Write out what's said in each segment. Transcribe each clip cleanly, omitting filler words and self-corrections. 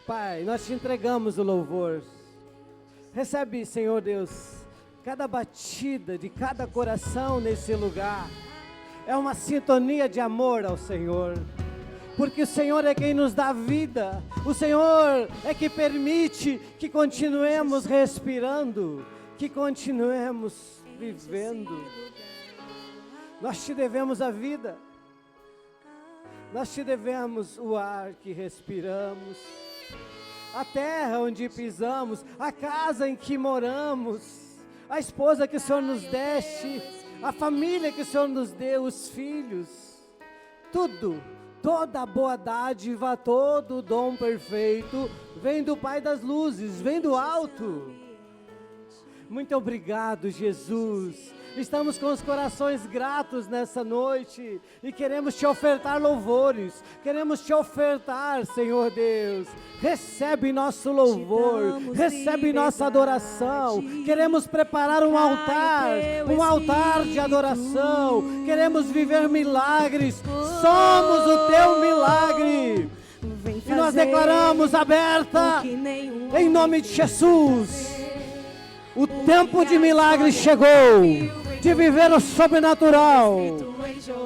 Pai, nós te entregamos o louvor. Recebe, Senhor Deus, cada batida de cada coração nesse lugar. É uma sintonia de amor ao Senhor. Porque o Senhor é quem nos dá vida. O Senhor é que permite que continuemos respirando, que continuemos vivendo. Nós te devemos a vida. Nós te devemos o ar que respiramos, a terra onde pisamos, a casa em que moramos, a esposa que o Senhor nos deste, a família que o Senhor nos deu, os filhos, tudo. Toda boa dádiva, todo dom perfeito, vem do Pai das luzes, vem do alto. Muito obrigado, Jesus. Estamos com os corações gratos nessa noite e queremos te ofertar louvores, queremos te ofertar, Senhor Deus. Recebe nosso louvor, recebe nossa adoração. Queremos preparar um altar de adoração. Queremos viver milagres, somos o teu milagre. E nós declaramos aberta, em nome de Jesus. O tempo de milagres chegou. De viver o sobrenatural,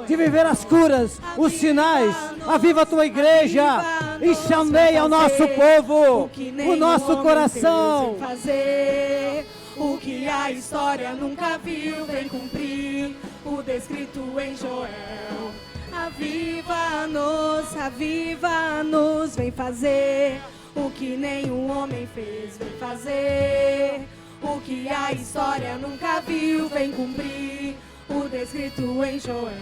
de viver as curas, os sinais. Aviva a tua igreja, incendeia o nosso povo, o nosso coração. O que a história nunca viu, vem cumprir o descrito em Joel. Aviva-nos, aviva-nos, vem fazer o que nenhum homem fez, vem fazer. O que a história nunca viu, vem cumprir o descrito em Joel.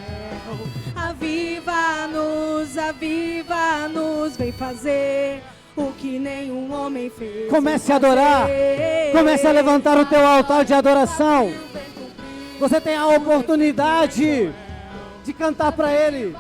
Aviva-nos, aviva-nos, vem fazer o que nenhum homem fez. Comece a adorar, comece a levantar o teu altar de adoração. Você tem a oportunidade de cantar para Ele.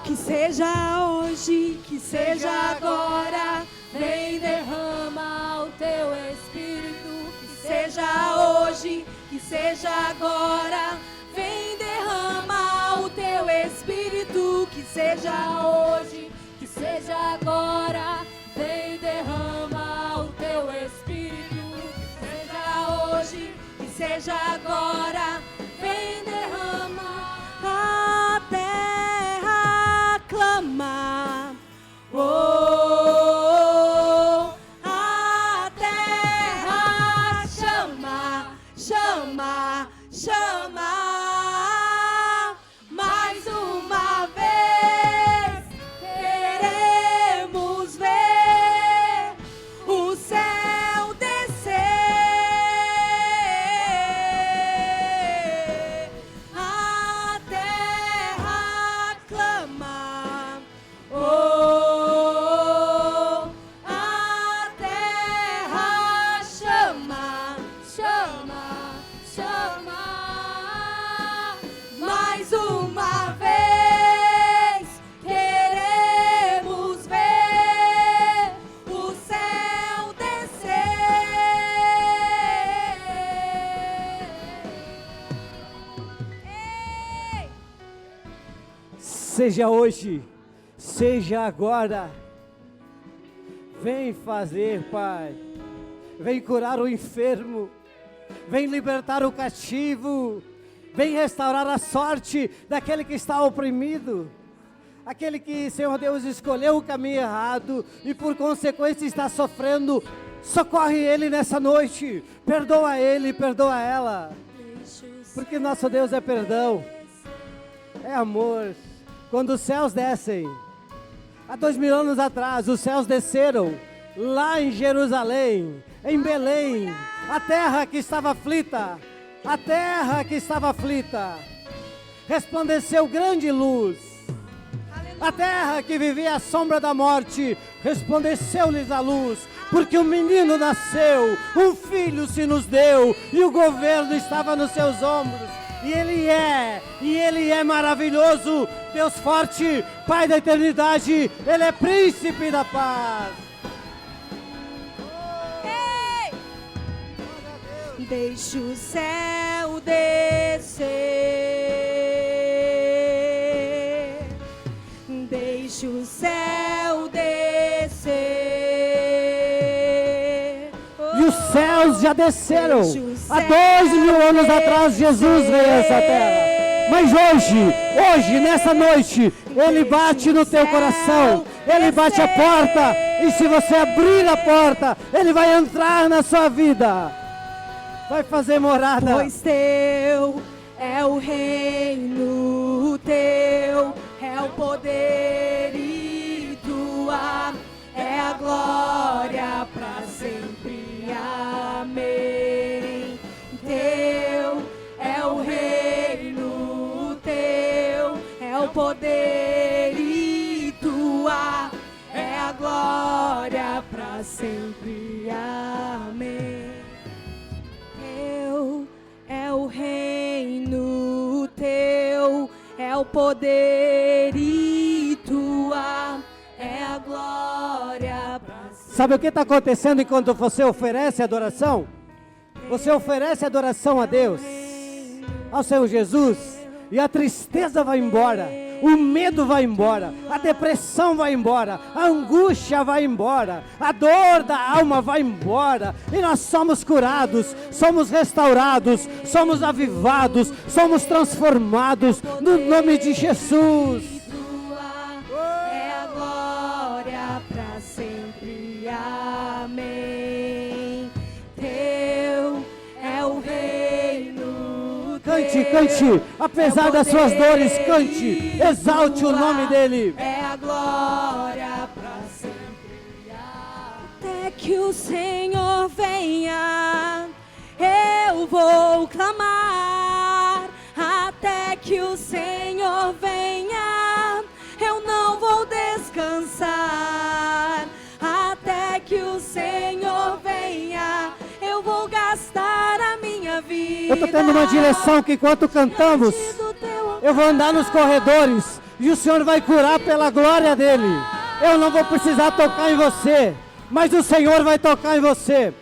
Que seja hoje, que seja agora, vem derrama o teu Espírito. Que seja hoje, que seja agora, vem derrama o teu Espírito. Que seja hoje, que seja agora, vem derrama o teu Espírito. Que seja hoje, que seja agora, vem derrama. A terra clama. A terra chama, chama, chama. Mais uma vez queremos ver o céu descer. A terra clama. A terra chama, chama, chama. Mais uma vez queremos ver o céu descer. Ei! Seja hoje, seja agora. Vem fazer, Pai. Vem curar o enfermo. Vem libertar o cativo. Vem restaurar a sorte daquele que está oprimido. Aquele que, Senhor Deus, escolheu o caminho errado e por consequência está sofrendo. Socorre ele nessa noite. Perdoa ele, perdoa ela. Porque nosso Deus é perdão. É amor. Quando os céus descem, há 2000 anos atrás, os céus desceram lá em Jerusalém, em Belém, a terra que estava aflita, resplandeceu grande luz. A terra que vivia à sombra da morte, resplandeceu-lhes a luz, porque um menino nasceu, um filho se nos deu, e o governo estava nos seus ombros. E Ele é maravilhoso, Deus forte, Pai da eternidade, Ele é príncipe da paz. Ei! Deixa o céu descer, deixa o céu descer. céus já desceram. Há 2000 anos atrás, Jesus veio a essa terra. Mas hoje, nessa noite, Ele bate no teu coração. Ele bate a porta. E se você abrir a porta, Ele vai entrar na sua vida. Vai fazer morada. Pois teu é o reino, teu é o poder e tua é a glória para sempre. Amém. Teu é o reino, teu é o poder e tua é a glória para sempre. Amém. Teu é o reino, teu é o poder e tua é a glória pra sempre. Sabe o que está acontecendo enquanto você oferece adoração? Você oferece adoração a Deus, ao Senhor Jesus, e a tristeza vai embora, o medo vai embora, a depressão vai embora, a angústia vai embora, a dor da alma vai embora, e nós somos curados, somos restaurados, somos avivados, somos transformados, no nome de Jesus. É a glória para sempre. Amém. Teu é o reino. Cante, apesar das suas dores, cante, exalte o nome dele. É a glória para sempre. Até que o Senhor venha, eu vou clamar. Até que o Senhor venha, eu não vou descansar. Até que o Senhor venha, eu vou gastar a minha vida. Eu estou tendo uma direção que enquanto cantamos, eu vou andar nos corredores e o Senhor vai curar pela glória dele. Eu não vou precisar tocar em você, mas o Senhor vai tocar em você.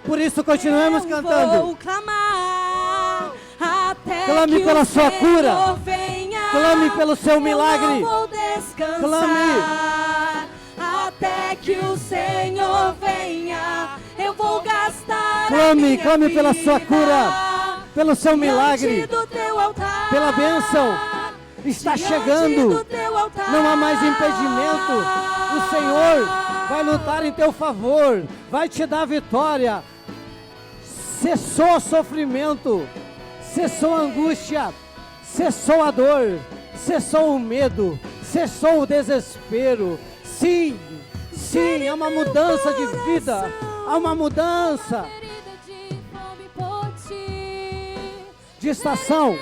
Por isso continuemos cantando. Vou clamar até clame que pela o sua cura. Senhor venha. Clame pelo seu milagre. Eu não vou descansar. Clame. Até que o Senhor venha, eu vou gastar. Clame pela sua cura, pelo seu milagre, do teu altar, pela bênção. Está chegando. Não há mais impedimento. O Senhor vai lutar em teu favor, vai te dar vitória. Cessou o sofrimento, cessou a angústia, cessou a dor, cessou o medo, cessou o desespero. Sim, sim, há uma mudança de vida, há uma mudança de estação.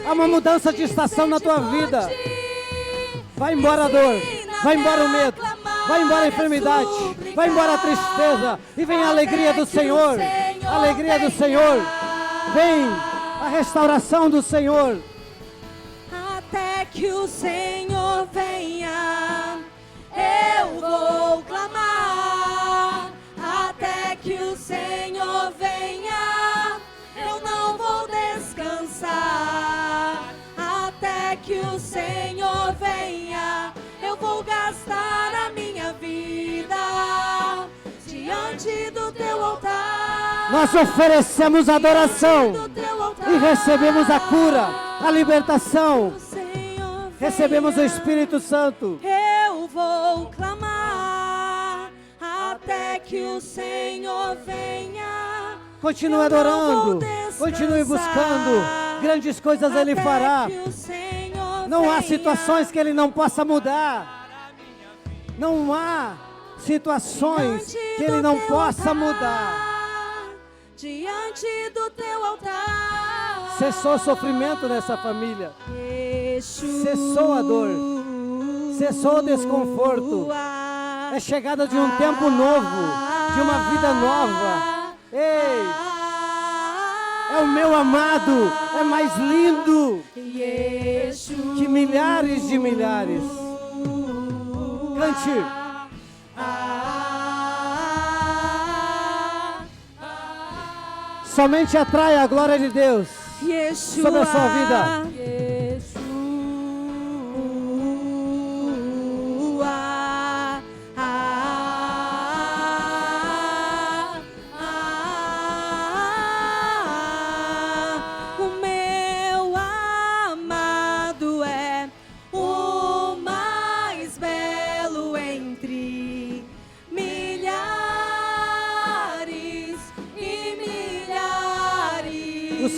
Há uma mudança de estação na tua vida. Vai embora a dor, vai embora o medo, vai embora a enfermidade, vai embora a tristeza e vem a alegria do Senhor. A alegria do Senhor. Vem a restauração do Senhor. Até que o Senhor venha, eu vou clamar. Até que o Senhor venha, eu não vou descansar. Até que o Senhor venha, eu vou gastar a minha vida diante do teu altar. Nós oferecemos adoração e recebemos a cura, a libertação. Recebemos o Espírito Santo. Eu vou clamar até que o Senhor venha. Continue adorando, continue buscando. Grandes coisas Ele fará. Não há situações que Ele não possa mudar. Não há situações que Ele não possa mudar. Diante do teu altar. Cessou o sofrimento nessa família. Cessou a dor. Cessou o desconforto. É chegada de um tempo novo, de uma vida nova. Ei! É o meu amado, é mais lindo que milhares de milhares. Cante. Somente atraia a glória de Deus sobre a sua vida.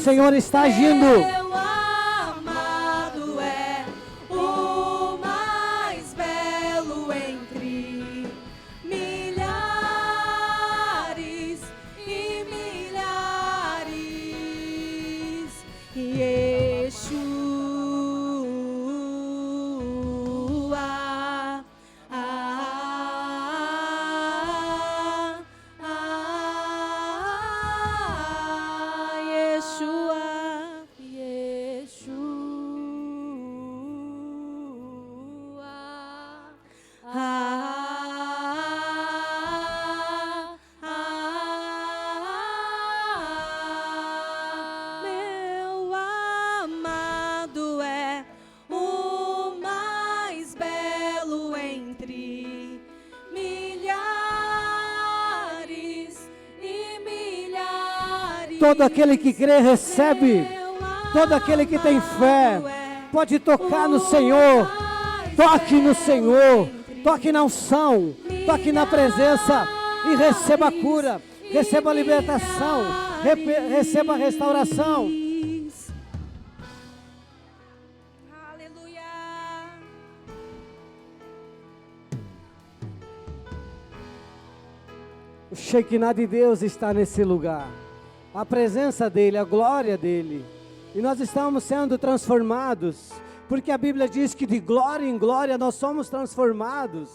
Senhor está agindo. Meu amado é o mais belo entre milhares e milhares. Yeshua. Meu amado é o mais belo entre milhares e milhares. Todo aquele que crê recebe. Todo aquele que tem fé pode tocar no Senhor. Toque no Senhor. Toque na unção. Toque na presença. E receba a cura. Receba a libertação. Receba a restauração. Aleluia. O Shekinah de Deus está nesse lugar. A presença dEle, a glória dEle. E nós estamos sendo transformados. Porque a Bíblia diz que de glória em glória nós somos transformados.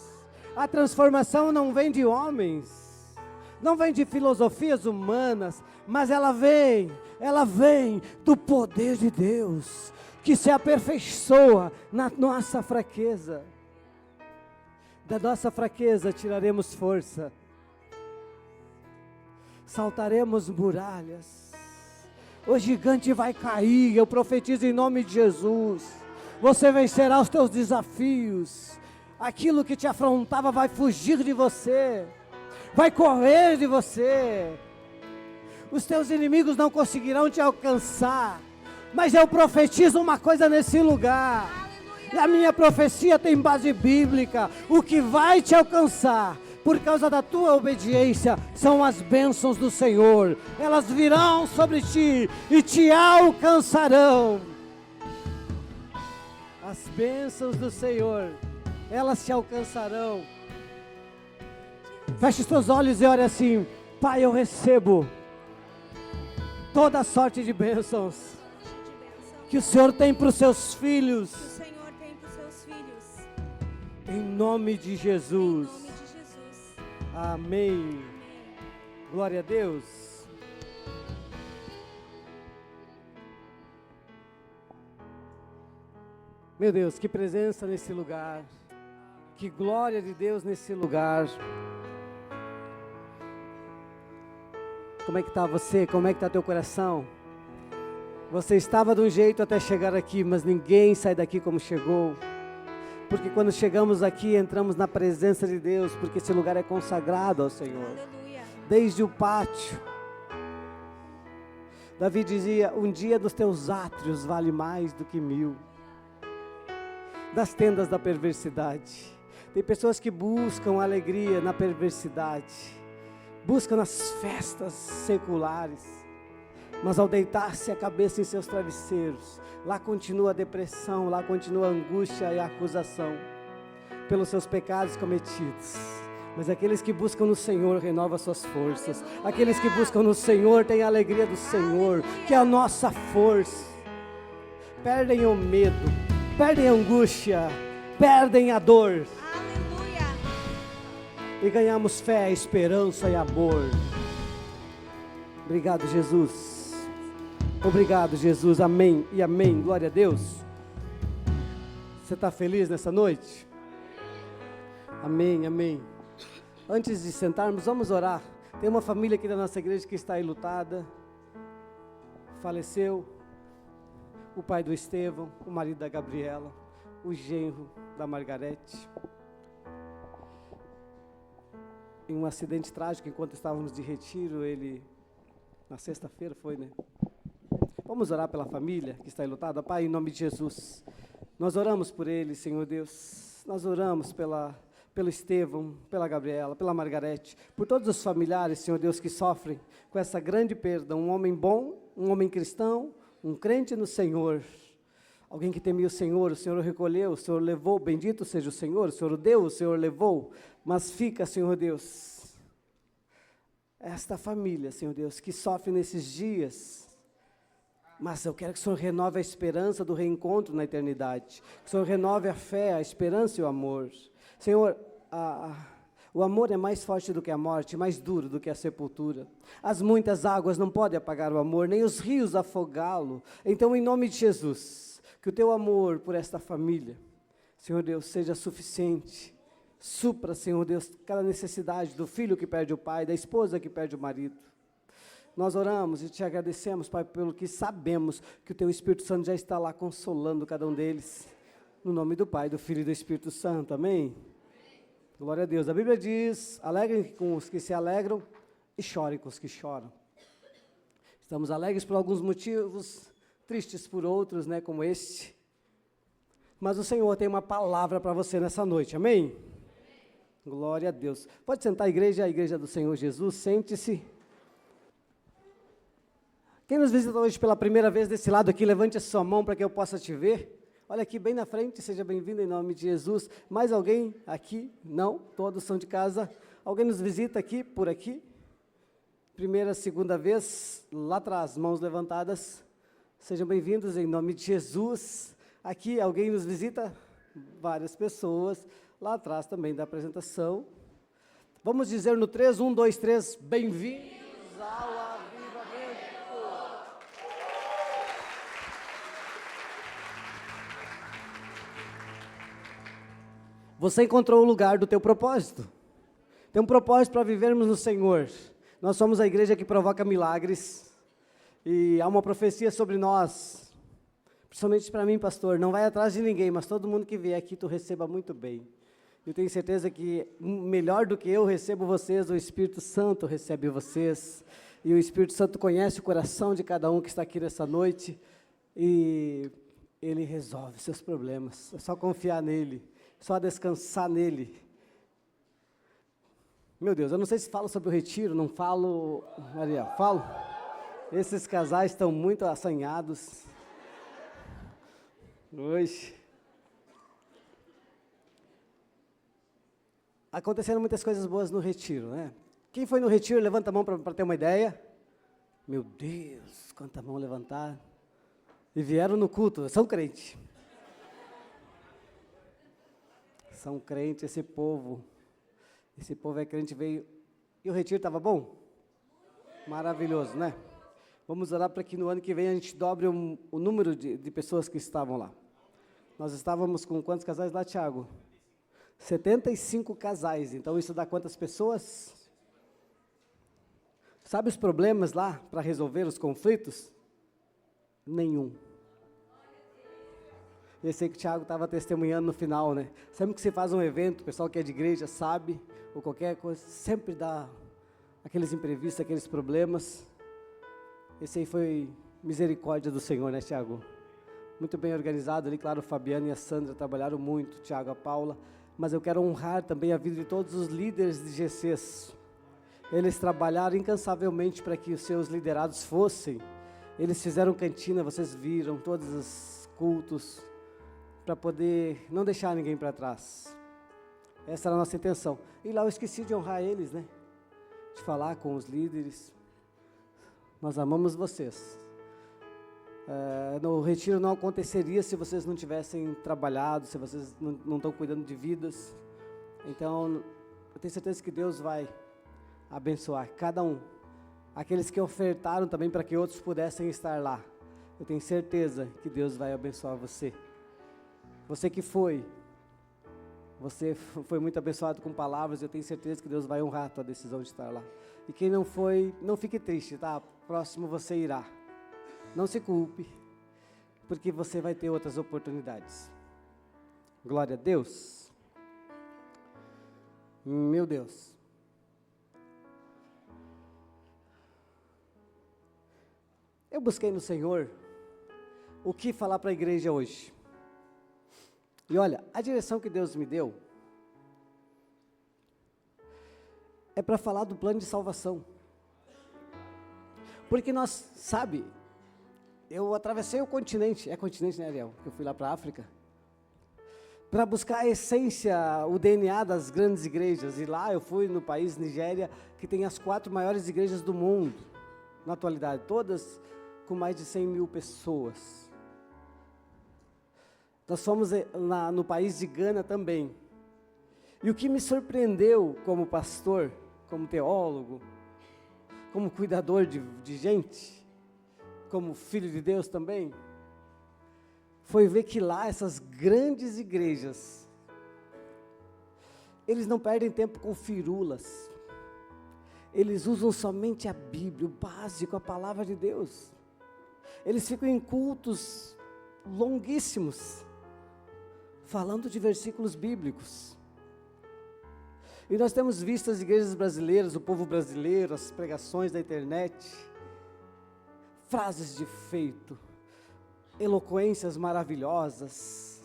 A transformação não vem de homens. Não vem de filosofias humanas. Mas ela vem do poder de Deus. Que se aperfeiçoa na nossa fraqueza. Da nossa fraqueza tiraremos força. Saltaremos muralhas. O gigante vai cair. Eu profetizo em nome de Jesus. Você vencerá os teus desafios. Aquilo que te afrontava vai fugir de você. Vai correr de você. Os teus inimigos não conseguirão te alcançar. Mas eu profetizo uma coisa nesse lugar. E a minha profecia tem base bíblica. O que vai te alcançar por causa da tua obediência são as bênçãos do Senhor. Elas virão sobre ti e te alcançarão. As bênçãos do Senhor, elas te alcançarão. Feche os teus olhos e ore assim: Pai, eu recebo toda sorte de bênçãos que o Senhor tem para os seus filhos. Em nome de Jesus. Amém. Glória a Deus. Meu Deus, que presença nesse lugar. Que glória de Deus nesse lugar. Como é que está você? Como é que está teu coração? Você estava de um jeito até chegar aqui, mas ninguém sai daqui como chegou. Porque quando chegamos aqui, entramos na presença de Deus, porque esse lugar é consagrado ao Senhor. Aleluia. Desde o pátio. Davi dizia: um dia dos teus átrios vale mais do que 1000. Das tendas da perversidade. Tem pessoas que buscam alegria na perversidade. Buscam nas festas seculares. Mas ao deitar-se a cabeça em seus travesseiros, lá continua a depressão, lá continua a angústia e a acusação pelos seus pecados cometidos. Mas aqueles que buscam no Senhor renovam suas forças. Aqueles que buscam no Senhor têm a alegria do Senhor, que é a nossa força. Perdem o medo, perdem a angústia, perdem a dor. Aleluia. E ganhamos fé, esperança e amor. Obrigado, Jesus. Obrigado, Jesus. Amém e amém. Glória a Deus. Você está feliz nessa noite? Amém, amém. Antes de sentarmos, vamos orar. Tem uma família aqui da nossa igreja que está enlutada. Faleceu o pai do Estevão, o marido da Gabriela, o genro da Margarete. Em um acidente trágico, enquanto estávamos de retiro, ele, na sexta-feira foi, né? Vamos orar pela família que está enlutada. Pai, em nome de Jesus, nós oramos por ele, Senhor Deus. Nós oramos pelo Estevão, pela Gabriela, pela Margarete, por todos os familiares, Senhor Deus, que sofrem com essa grande perda. Um homem bom, um homem cristão, um crente no Senhor, alguém que temia o Senhor o recolheu, o Senhor levou, bendito seja o Senhor o deu, o Senhor levou, mas fica, Senhor Deus, esta família, Senhor Deus, que sofre nesses dias, mas eu quero que o Senhor renove a esperança do reencontro na eternidade, que o Senhor renove a fé, a esperança e o amor. Senhor, o amor é mais forte do que a morte, mais duro do que a sepultura. As muitas águas não podem apagar o amor, nem os rios afogá-lo. Então, em nome de Jesus, que o teu amor por esta família, Senhor Deus, seja suficiente. Supra, Senhor Deus, cada necessidade do filho que perde o pai, da esposa que perde o marido. Nós oramos e te agradecemos, Pai, pelo que sabemos que o teu Espírito Santo já está lá consolando cada um deles. No nome do Pai, do Filho e do Espírito Santo. Amém? Glória a Deus. A Bíblia diz, alegrem com os que se alegram e chorem com os que choram. Estamos alegres por alguns motivos, tristes por outros, né, como este. Mas o Senhor tem uma palavra para você nessa noite. Amém? Glória a Deus. Pode sentar, a igreja do Senhor Jesus, sente-se. Quem nos visita hoje pela primeira vez desse lado aqui, levante a sua mão para que eu possa te ver. Olha aqui bem na frente, seja bem-vindo em nome de Jesus. Mais alguém aqui? Não, todos são de casa. Alguém nos visita aqui, por aqui? Primeira, segunda vez, lá atrás, mãos levantadas. Sejam bem-vindos em nome de Jesus. Aqui, alguém nos visita? Várias pessoas. Lá atrás também da apresentação. Vamos dizer no 3, 1, 2, 3, bem-vindos ao avivamento. Você encontrou o lugar do teu propósito. Tem um propósito para vivermos no Senhor. Nós somos a igreja que provoca milagres. E há uma profecia sobre nós. Principalmente para mim, pastor. Não vai atrás de ninguém, mas todo mundo que vier aqui, tu receba muito bem. Eu tenho certeza que melhor do que eu recebo vocês, o Espírito Santo recebe vocês. E o Espírito Santo conhece o coração de cada um que está aqui nessa noite. E Ele resolve seus problemas. É só confiar nele. Só descansar nele. Meu Deus, eu não sei se falo sobre o retiro, não falo, Maria, falo? Esses casais estão muito assanhados. Hoje. Aconteceram muitas coisas boas no retiro, né? Quem foi no retiro, levanta a mão para ter uma ideia. Meu Deus, quanta mão levantar. E vieram no culto, são crentes. São crentes, esse povo é crente, veio. E o retiro estava bom? Maravilhoso, né? Vamos orar para que no ano que vem a gente dobre o número de pessoas que estavam lá. Nós estávamos com quantos casais lá, Tiago? 75 casais, então isso dá quantas pessoas? Sabe os problemas lá para resolver os conflitos? Nenhum. Eu sei que o Thiago estava testemunhando no final, né? Sempre que você faz um evento, o pessoal que é de igreja sabe, ou qualquer coisa, sempre dá aqueles imprevistos, aqueles problemas. Esse aí foi misericórdia do Senhor, né, Thiago? Muito bem organizado ali, claro, o Fabiano e a Sandra trabalharam muito, o Thiago, a Paula, mas eu quero honrar também a vida de todos os líderes de GCs. Eles trabalharam incansavelmente para que os seus liderados fossem. Eles fizeram cantina, vocês viram, todos os cultos, para poder não deixar ninguém para trás. Essa era a nossa intenção. E lá eu esqueci de honrar eles, né? De falar com os líderes. Nós amamos vocês. No retiro não aconteceria se vocês não tivessem trabalhado, se vocês não estão cuidando de vidas. Então, eu tenho certeza que Deus vai abençoar cada um. Aqueles que ofertaram também para que outros pudessem estar lá. Eu tenho certeza que Deus vai abençoar você. Você que foi muito abençoado com palavras, eu tenho certeza que Deus vai honrar a tua decisão de estar lá. E quem não foi, não fique triste, tá? Próximo você irá. Não se culpe, porque você vai ter outras oportunidades. Glória a Deus. Meu Deus. Eu busquei no Senhor o que falar para a igreja hoje. E olha, a direção que Deus me deu é para falar do plano de salvação. Porque nós, sabe, eu atravessei o continente, é continente, né, Ariel? Eu fui lá para a África, para buscar a essência, o DNA das grandes igrejas. E lá eu fui no país, Nigéria, que tem as 4 maiores igrejas do mundo, na atualidade, todas com mais de 100 mil pessoas. Nós fomos no país de Gana também. E o que me surpreendeu como pastor, como teólogo, como cuidador de gente, como filho de Deus também, foi ver que lá essas grandes igrejas, eles não perdem tempo com firulas, eles usam somente a Bíblia, o básico, a palavra de Deus. Eles ficam em cultos longuíssimos, falando de versículos bíblicos. E nós temos visto as igrejas brasileiras, o povo brasileiro, as pregações da internet, frases de efeito, eloquências maravilhosas.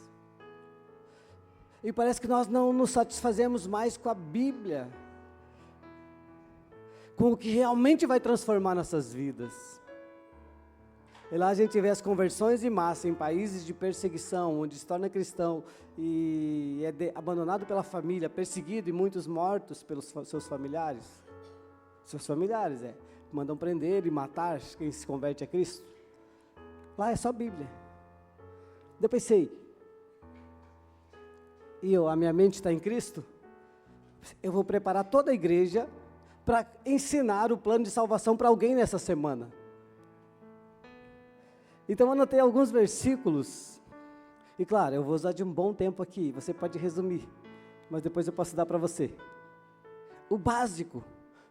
E parece que nós não nos satisfazemos mais com a Bíblia, com o que realmente vai transformar nossas vidas. E lá a gente vê as conversões em massa em países de perseguição, onde se torna cristão e é abandonado pela família, perseguido e muitos mortos pelos seus familiares. Seus familiares, mandam prender e matar quem se converte a Cristo. Lá é só Bíblia. Eu pensei, a minha mente está em Cristo, eu vou preparar toda a igreja para ensinar o plano de salvação para alguém nessa semana. Então eu anotei alguns versículos, e claro, eu vou usar de um bom tempo aqui, você pode resumir, mas depois eu posso dar para você. O básico,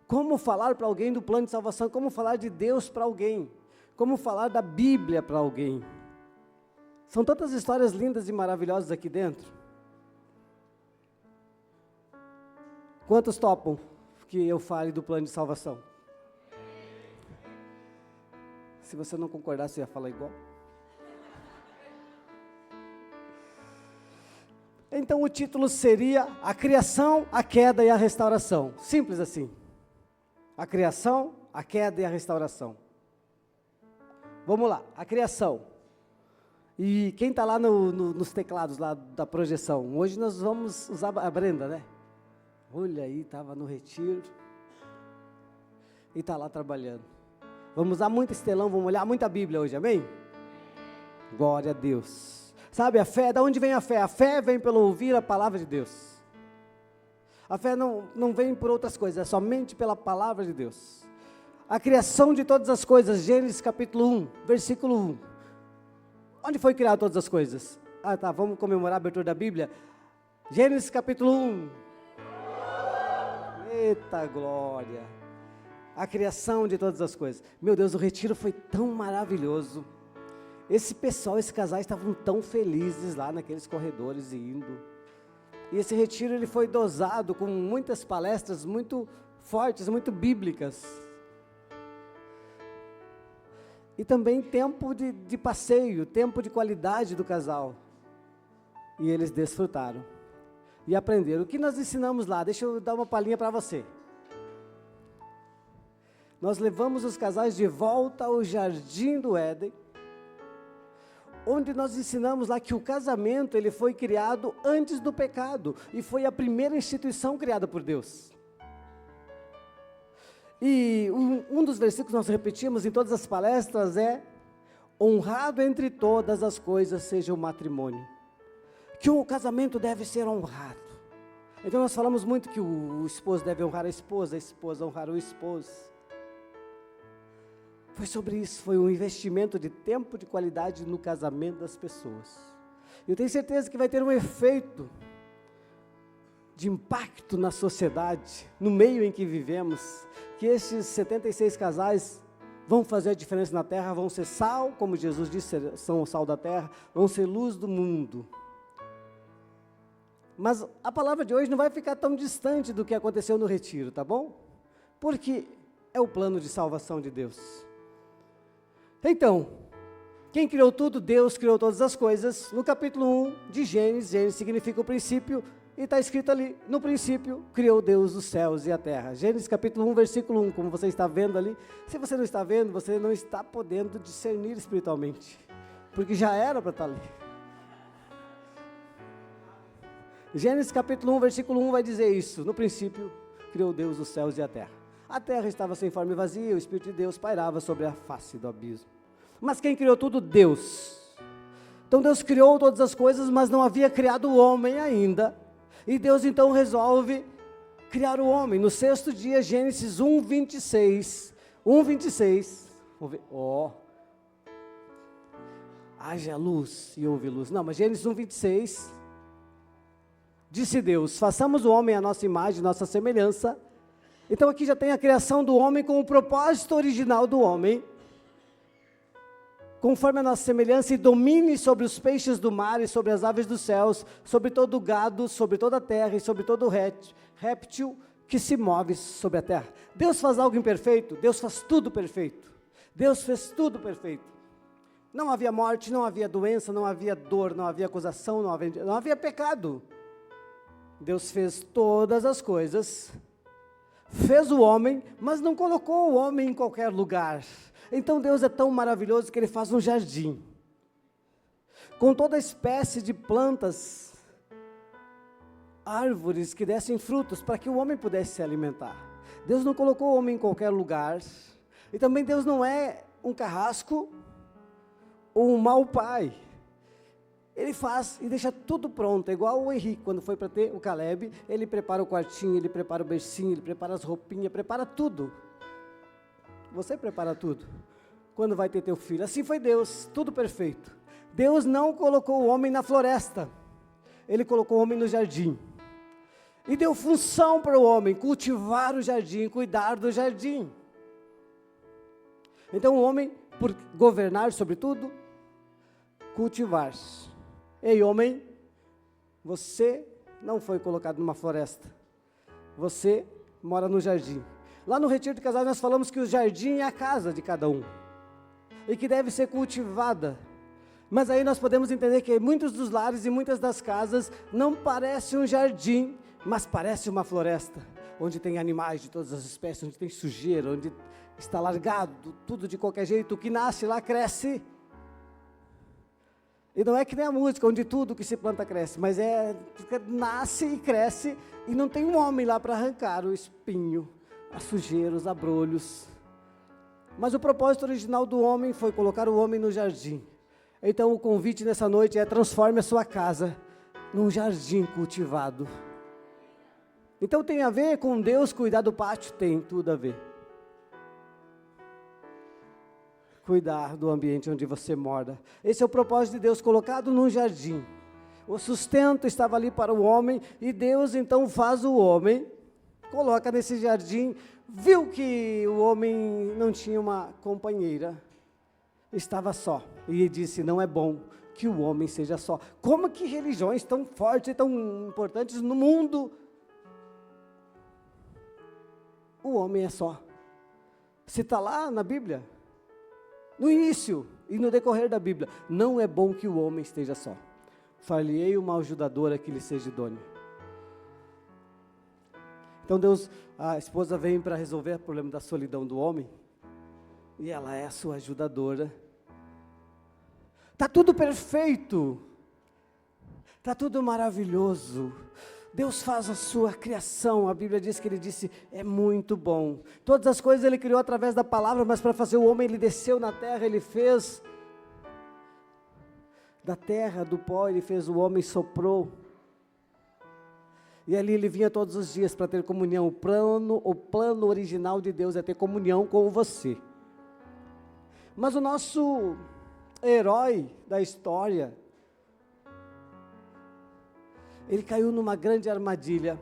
como falar para alguém do plano de salvação, como falar de Deus para alguém, como falar da Bíblia para alguém. São tantas histórias lindas e maravilhosas aqui dentro. Quantos topam que eu fale do plano de salvação? Se você não concordar, você ia falar igual. Então o título seria A Criação, a Queda e a Restauração. Simples assim. A criação, a queda e a restauração. Vamos lá, a criação. E quem está lá nos teclados lá da projeção? Hoje nós vamos usar a Brenda, né? Olha aí, estava no retiro. E está lá trabalhando. Vamos usar muito estelão, vamos olhar muita Bíblia hoje, amém? Glória a Deus. Sabe a fé, da onde vem a fé? A fé vem pelo ouvir a palavra de Deus. A fé não vem por outras coisas, é somente pela palavra de Deus. A criação de todas as coisas, Gênesis capítulo 1, versículo 1. Onde foi criado todas as coisas? Vamos comemorar a abertura da Bíblia. Gênesis capítulo 1. Eita glória. A criação de todas as coisas. Meu Deus, o retiro foi tão maravilhoso. Esse pessoal, esses casais estavam tão felizes lá naqueles corredores e indo. E esse retiro ele foi dosado com muitas palestras muito fortes, muito bíblicas. E também tempo de passeio, tempo de qualidade do casal. E eles desfrutaram. E aprenderam. O que nós ensinamos lá? Deixa eu dar uma palhinha para você. Nós levamos os casais de volta ao Jardim do Éden, onde nós ensinamos lá que o casamento ele foi criado antes do pecado, e foi a primeira instituição criada por Deus. E um dos versículos que nós repetimos em todas as palestras é: honrado entre todas as coisas seja o matrimônio. Que o casamento deve ser honrado. Então nós falamos muito que o esposo deve honrar a esposa honrar o esposo. Foi sobre isso, foi um investimento de tempo de qualidade no casamento das pessoas. Eu tenho certeza que vai ter um efeito de impacto na sociedade, no meio em que vivemos, que esses 76 casais vão fazer a diferença na terra, vão ser sal, como Jesus disse, são o sal da terra, vão ser luz do mundo. Mas a palavra de hoje não vai ficar tão distante do que aconteceu no retiro, tá bom? Porque é o plano de salvação de Deus. Então, Quem criou tudo? Deus criou todas as coisas. No capítulo 1 de Gênesis, Gênesis significa o princípio, e está escrito ali, no princípio, criou Deus os céus e a terra. Gênesis capítulo 1, versículo 1, como você está vendo ali. Se você não está vendo, você não está podendo discernir espiritualmente, porque já era para estar ali. Gênesis capítulo 1, versículo 1 vai dizer isso. No princípio, criou Deus os céus e a terra. A terra estava sem forma e vazia, o Espírito de Deus pairava sobre a face do abismo. Mas quem criou tudo? Deus. Então Deus criou todas as coisas, mas não havia criado o homem ainda. E Deus então resolve criar o homem. No sexto dia, Gênesis 1, 26. 1, 26. Vamos ver. Haja luz e houve luz. Não, mas Gênesis 1, 26. Disse Deus, façamos o homem à nossa imagem, nossa semelhança. Então aqui já tem a criação do homem com o propósito original do homem. Conforme a nossa semelhança, e domine sobre os peixes do mar e sobre as aves dos céus, sobre todo o gado, sobre toda a terra e sobre todo o réptil que se move sobre a terra. Deus faz algo imperfeito? Deus faz tudo perfeito. Deus fez tudo perfeito. Não havia morte, não havia doença, não havia dor, não havia acusação, não havia pecado. Deus fez todas as coisas, fez o homem, mas não colocou o homem em qualquer lugar. Então Deus é tão maravilhoso que Ele faz um jardim, com toda espécie de plantas, árvores que dessem frutos, para que o homem pudesse se alimentar. Deus não colocou o homem em qualquer lugar, e também Deus não é um carrasco, ou um mau pai. Ele faz e deixa tudo pronto, é igual o Henrique, quando foi para ter o Caleb, ele prepara o quartinho, ele prepara o bercinho, ele prepara as roupinhas, prepara tudo. Você prepara tudo, quando vai ter teu filho. Assim foi Deus, tudo perfeito. Deus não colocou o homem na floresta, Ele colocou o homem no jardim, e deu função para o homem, cultivar o jardim, cuidar do jardim. Então o homem, por governar sobre tudo, cultivar. Ei, homem, você não foi colocado numa floresta, você mora no jardim. Lá no Retiro de Casais nós falamos que o jardim é a casa de cada um, e que deve ser cultivada. Mas aí nós podemos entender que muitos dos lares e muitas das casas não parece um jardim, mas parece uma floresta, onde tem animais de todas as espécies, onde tem sujeira, onde está largado tudo de qualquer jeito, o que nasce lá cresce. E não é que nem a música, onde tudo que se planta cresce, mas nasce e cresce, e não tem um homem lá para arrancar o espinho, a sujeira, os abrolhos. Mas o propósito original do homem foi colocar o homem no jardim. Então o convite nessa noite é: transforme a sua casa num jardim cultivado. Então tem a ver com Deus cuidar do pátio? Tem tudo a ver. Cuidar do ambiente onde você mora. Esse é o propósito de Deus colocado num jardim. O sustento estava ali para o homem, e Deus então faz o homem, coloca nesse jardim, viu que o homem não tinha uma companheira, estava só, e disse: não é bom que o homem seja só. Como que religiões tão fortes e tão importantes no mundo, o homem é só? Se está lá na Bíblia, no início e no decorrer da Bíblia, não é bom que o homem esteja só. Far-lhe-ei uma ajudadora que lhe seja idônea. Então Deus, a esposa vem para resolver o problema da solidão do homem, e ela é a sua ajudadora. Está tudo perfeito, está tudo maravilhoso. Deus faz a sua criação, a Bíblia diz que Ele disse: é muito bom. Todas as coisas Ele criou através da palavra, mas para fazer o homem Ele desceu na terra, Ele fez da terra, do pó, Ele fez o homem, soprou. E ali Ele vinha todos os dias para ter comunhão. O plano original de Deus é ter comunhão com você. Mas o nosso herói da história, ele caiu numa grande armadilha.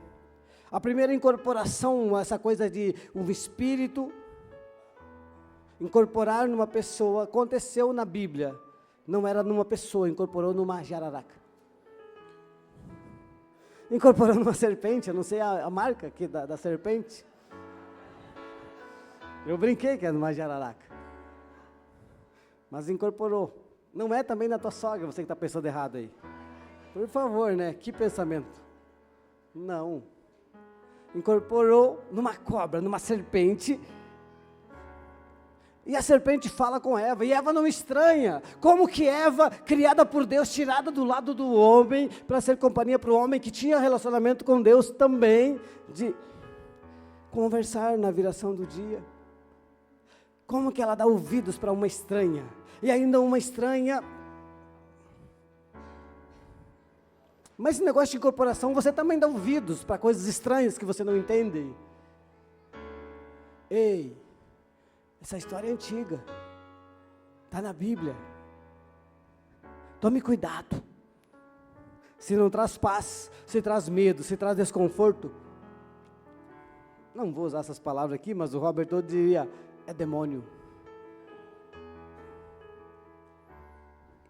A primeira incorporação, essa coisa de um espírito incorporar numa pessoa, aconteceu na Bíblia. Não era numa pessoa, incorporou numa jararaca. Incorporou numa serpente, eu não sei a marca aqui da serpente. Eu brinquei que era numa jararaca. Mas incorporou. Não é também na tua sogra, você que está pensando errado aí. Por favor, né? Que pensamento. Não. Incorporou numa cobra, numa serpente. E a serpente fala com Eva, e Eva não estranha. Como que Eva, criada por Deus, tirada do lado do homem, para ser companhia para o homem que tinha relacionamento com Deus também, de conversar na viração do dia. Como que ela dá ouvidos para uma estranha? E ainda uma estranha. Mas esse negócio de incorporação, você também dá ouvidos para coisas estranhas que você não entende. Ei, essa história é antiga, está na Bíblia. Tome cuidado. Se não traz paz, se traz medo, se traz desconforto. Não vou usar essas palavras aqui, mas o Robert todo diria, é demônio.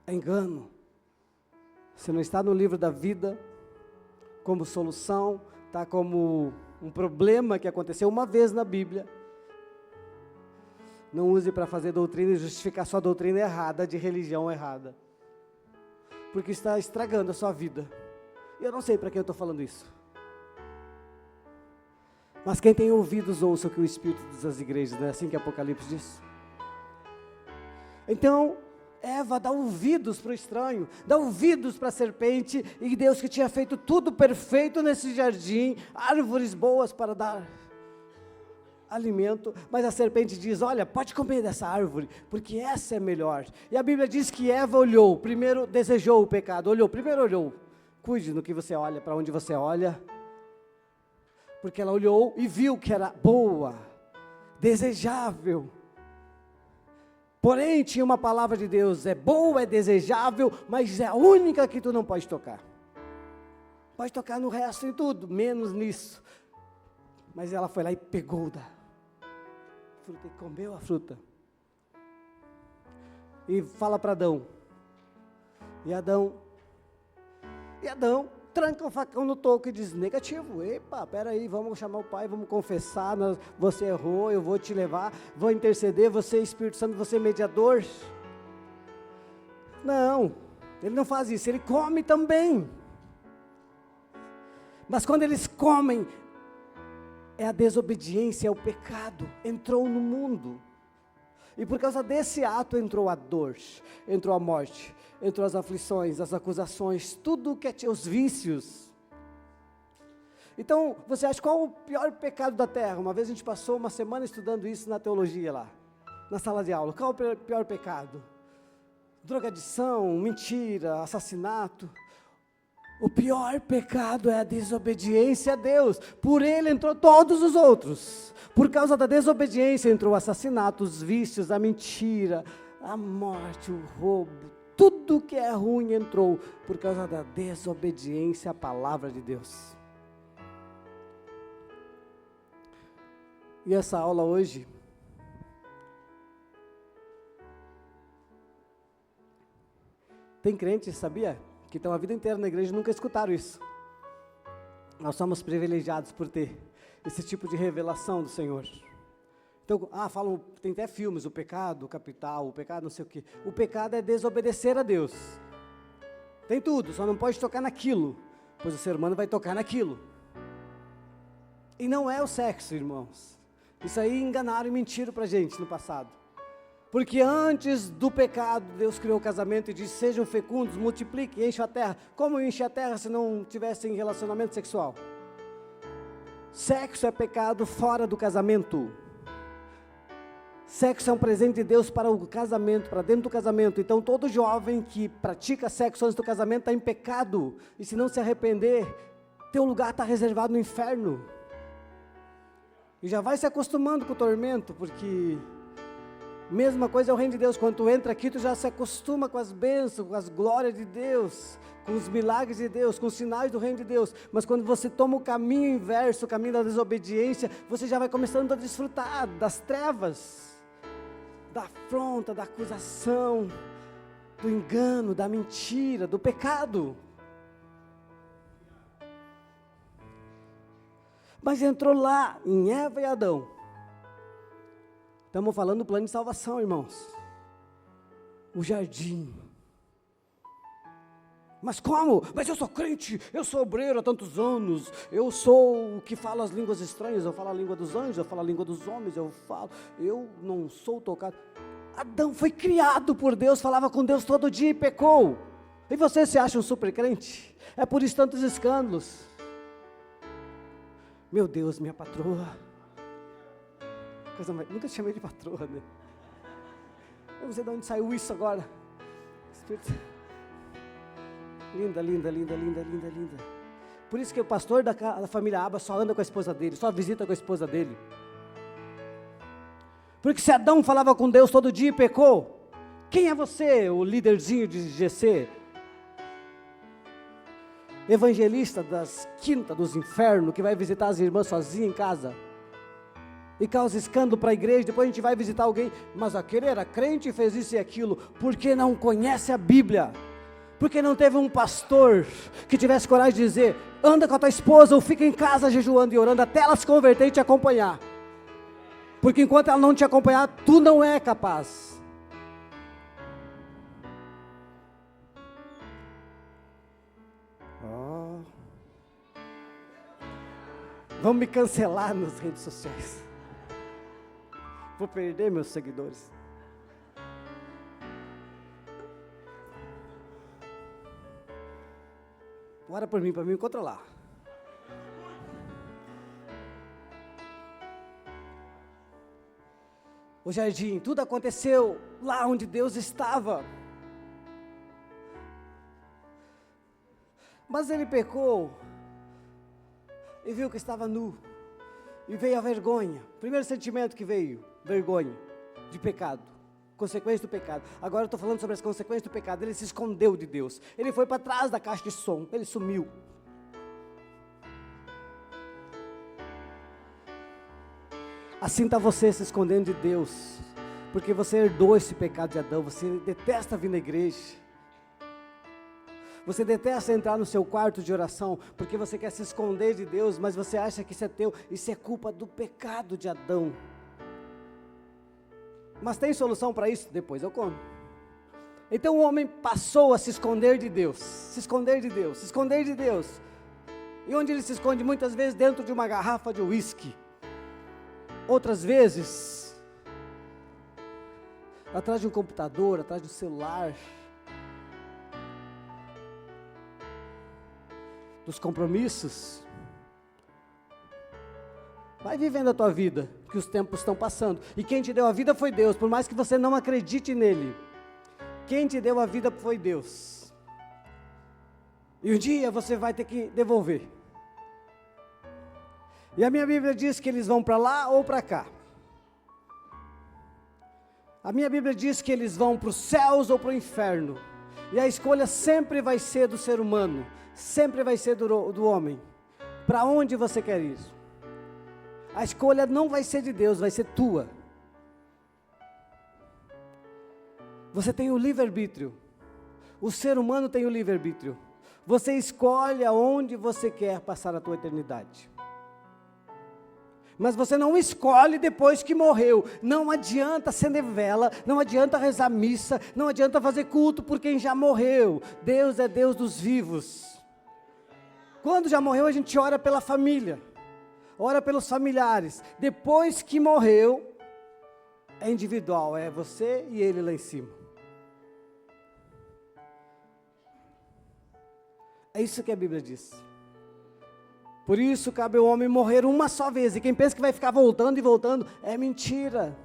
É engano. Se não está no livro da vida, como solução, está como um problema que aconteceu uma vez na Bíblia. Não use para fazer doutrina e justificar sua doutrina errada, de religião errada. Porque está estragando a sua vida. E eu não sei para quem eu estou falando isso. Mas quem tem ouvidos, ouça o que o Espírito diz às igrejas, não é assim que Apocalipse diz? Então, Eva dá ouvidos para o estranho, dá ouvidos para a serpente, e Deus que tinha feito tudo perfeito nesse jardim, árvores boas para dar alimento, mas a serpente diz, olha, pode comer dessa árvore, porque essa é melhor. E a Bíblia diz que Eva olhou, primeiro desejou o pecado, primeiro olhou. Cuide no que você olha, para onde você olha, porque ela olhou e viu que era boa, desejável. Porém, tinha uma palavra de Deus, é boa, é desejável, mas é a única que tu não pode tocar. Pode tocar no resto e tudo, menos nisso. Mas ela foi lá e pegou da fruta e comeu a fruta. E fala para Adão. E Adão tranca o facão no toco e diz, negativo, epa, peraí, vamos chamar o pai, vamos confessar, você errou, eu vou te levar, vou interceder, você Espírito Santo, você mediador. Não, ele não faz isso, ele come também. Mas quando eles comem, é a desobediência, é o pecado, entrou no mundo. E por causa desse ato entrou a dor, entrou a morte, entrou as aflições, as acusações, tudo que é os vícios. Então, você acha qual o pior pecado da terra? Uma vez a gente passou uma semana estudando isso na teologia lá, na sala de aula. Qual o pior pecado? Drogadição, mentira, assassinato. O pior pecado é a desobediência a Deus. Por ele entrou todos os outros. Por causa da desobediência entrou o assassinato, os vícios, a mentira, a morte, o roubo. Tudo que é ruim entrou por causa da desobediência à palavra de Deus. E essa aula hoje tem crentes, sabia? Que estão a vida inteira na igreja e nunca escutaram isso. Nós somos privilegiados por ter esse tipo de revelação do Senhor. Então, falam, tem até filmes, o pecado capital, o pecado não sei o quê. O pecado é desobedecer a Deus. Tem tudo, só não pode tocar naquilo, pois o ser humano vai tocar naquilo. E não é o sexo, irmãos. Isso aí enganaram e mentiram para a gente no passado. Porque antes do pecado, Deus criou o casamento e disse, sejam fecundos, multipliquem, enchem a terra. Como enche a terra se não tivessem relacionamento sexual? Sexo é pecado fora do casamento. Sexo é um presente de Deus para o casamento, para dentro do casamento. Então todo jovem que pratica sexo antes do casamento está em pecado. E se não se arrepender, teu lugar está reservado no inferno. E já vai se acostumando com o tormento, porque mesma coisa é o reino de Deus. Quando tu entra aqui, tu já se acostuma com as bênçãos, com as glórias de Deus, com os milagres de Deus, com os sinais do reino de Deus. Mas quando você toma o caminho inverso, o caminho da desobediência, você já vai começando a desfrutar das trevas, da afronta, da acusação, do engano, da mentira, do pecado. Mas entrou lá em Eva e Adão. Estamos falando do plano de salvação, irmãos. O jardim. Mas como? Mas eu sou crente, eu sou obreiro há tantos anos, eu sou o que fala as línguas estranhas, eu falo a língua dos anjos, eu falo a língua dos homens, eu não sou tocado. Adão foi criado por Deus, falava com Deus todo dia e pecou. E você se acha um super crente? É por isso tantos escândalos. Meu Deus, minha patroa. Nunca te chamei de patroa, né? Eu não sei de onde saiu isso agora. Espírito. Linda, linda, linda, linda, linda, linda. Por isso que o pastor da família Aba só anda com a esposa dele, só visita com a esposa dele. Porque se Adão falava com Deus todo dia e pecou, quem é você, o líderzinho de GC? Evangelista das quintas dos infernos, que vai visitar as irmãs sozinho em casa e causa escândalo para a igreja, depois a gente vai visitar alguém, mas aquele era crente e fez isso e aquilo, porque não conhece a Bíblia. Porque não teve um pastor que tivesse coragem de dizer, anda com a tua esposa ou fica em casa jejuando e orando até ela se converter e te acompanhar. Porque enquanto ela não te acompanhar, tu não é capaz. Vão me cancelar nas redes sociais. Vou perder meus seguidores. Ora por mim, para me controlar. O jardim, tudo aconteceu lá onde Deus estava. Mas ele pecou e viu que estava nu. E veio a vergonha. Primeiro sentimento que veio, vergonha de pecado. Consequência do pecado. Agora eu estou falando sobre as consequências do pecado. Ele se escondeu de Deus. Ele foi para trás da caixa de som. Ele sumiu. Assim está você se escondendo de Deus. Porque você herdou esse pecado de Adão. Você detesta vir na igreja. Você detesta entrar no seu quarto de oração. Porque você quer se esconder de Deus. Mas você acha que isso é teu. Isso é culpa do pecado de Adão. Mas tem solução para isso? Depois eu conto. Então o homem passou a se esconder de Deus. Se esconder de Deus. Se esconder de Deus. E onde ele se esconde? Muitas vezes dentro de uma garrafa de uísque. Outras vezes atrás de um computador, atrás de um celular. Dos compromissos. Vai vivendo a tua vida, que os tempos estão passando. E quem te deu a vida foi Deus, por mais que você não acredite nele. Quem te deu a vida foi Deus. E um dia você vai ter que devolver. E a minha Bíblia diz que eles vão para lá ou para cá. A minha Bíblia diz que eles vão para os céus ou para o inferno. E a escolha sempre vai ser do ser humano. Sempre vai ser do homem. Para onde você quer ir? A escolha não vai ser de Deus, vai ser tua. Você tem o livre-arbítrio. O ser humano tem o livre-arbítrio. Você escolhe aonde você quer passar a tua eternidade. Mas você não escolhe depois que morreu. Não adianta acender vela, não adianta rezar missa, não adianta fazer culto por quem já morreu. Deus é Deus dos vivos. Quando já morreu, a gente ora pela família. Ora pelos familiares. Depois que morreu, é individual, é você e ele lá em cima. É isso que a Bíblia diz. Por isso cabe ao homem morrer uma só vez. E quem pensa que vai ficar voltando e voltando, é mentira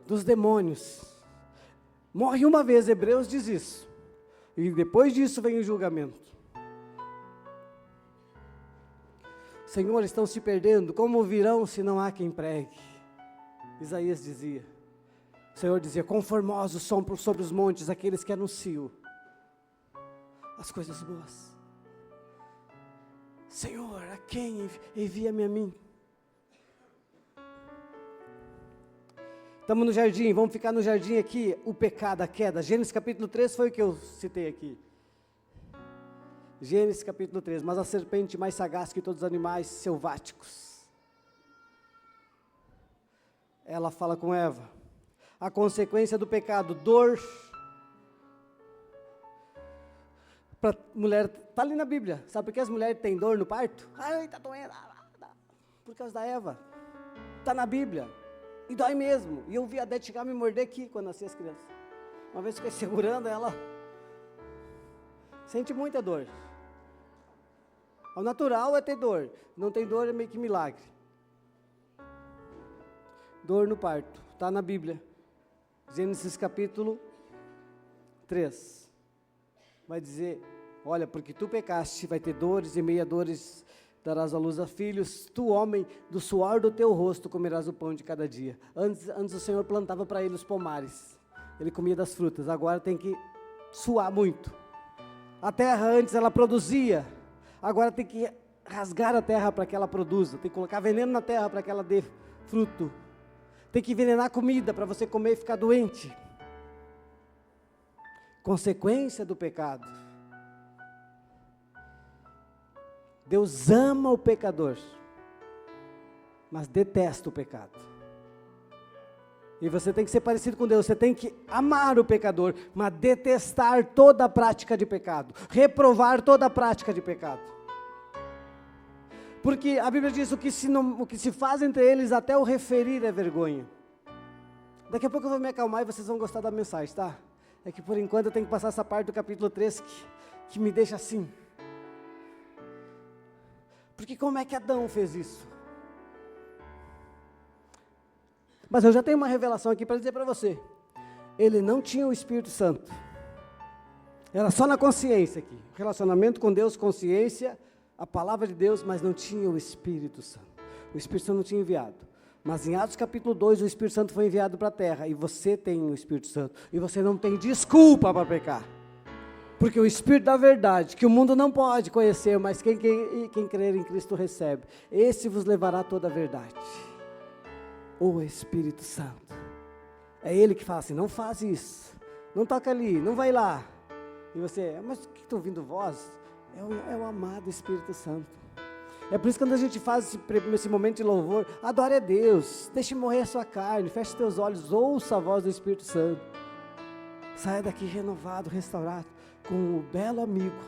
dos demônios. Morre uma vez, Hebreus diz isso. E depois disso vem o julgamento. Senhor, estão se perdendo, como virão se não há quem pregue? Isaías dizia. O Senhor dizia, conformosos são sobre os montes aqueles que anunciam as coisas boas. Senhor, a quem envia-me a mim? Estamos no jardim, vamos ficar no jardim aqui, o pecado, a queda. Gênesis capítulo 3 foi o que eu citei aqui. Gênesis capítulo 3, mas a serpente mais sagaz que todos os animais selváticos. Ela fala com Eva. A consequência do pecado, dor. Para mulher, está ali na Bíblia. Sabe por que as mulheres têm dor no parto? Ai, está doendo. Por causa da Eva. Está na Bíblia. E dói mesmo. E eu vi a Dete chegar a me morder aqui quando nasci as crianças. Uma vez fiquei segurando ela. Sente muita dor. O natural é ter dor. Não tem dor é meio que milagre. Dor no parto. Está na Bíblia. Gênesis capítulo 3. Vai dizer, olha, porque tu pecaste, vai ter dores e meia dores, darás à luz a filhos, tu homem, do suor do teu rosto comerás o pão de cada dia. Antes o Senhor plantava para ele os pomares, ele comia das frutas, agora tem que suar muito. A terra antes ela produzia, agora tem que rasgar a terra para que ela produza, tem que colocar veneno na terra para que ela dê fruto, tem que envenenar a comida para você comer e ficar doente. Consequência do pecado. Deus ama o pecador, mas detesta o pecado. E você tem que ser parecido com Deus, você tem que amar o pecador, mas detestar toda a prática de pecado, reprovar toda a prática de pecado. Porque a Bíblia diz, o que se faz entre eles, até o referir é vergonha. Daqui a pouco eu vou me acalmar e vocês vão gostar da mensagem, tá? É que por enquanto eu tenho que passar essa parte do capítulo 3 que me deixa assim. Porque como é que Adão fez isso? Mas eu já tenho uma revelação aqui para dizer para você. Ele não tinha o Espírito Santo. Era só na consciência aqui. Relacionamento com Deus, consciência, a palavra de Deus, mas não tinha o Espírito Santo. O Espírito Santo não tinha enviado. Mas em Atos capítulo 2, o Espírito Santo foi enviado para a terra, e você tem o Espírito Santo, e você não tem desculpa para pecar, porque o Espírito da verdade, que o mundo não pode conhecer, mas quem crer em Cristo recebe, esse vos levará a toda a verdade, o Espírito Santo, é Ele que fala assim, não faz isso, não toca ali, não vai lá, e você, mas o que estou ouvindo voz? É o amado Espírito Santo. É por isso que quando a gente faz esse momento de louvor, adore a Deus, deixe morrer a sua carne, feche os teus olhos, ouça a voz do Espírito Santo, saia daqui renovado, restaurado, com o belo amigo,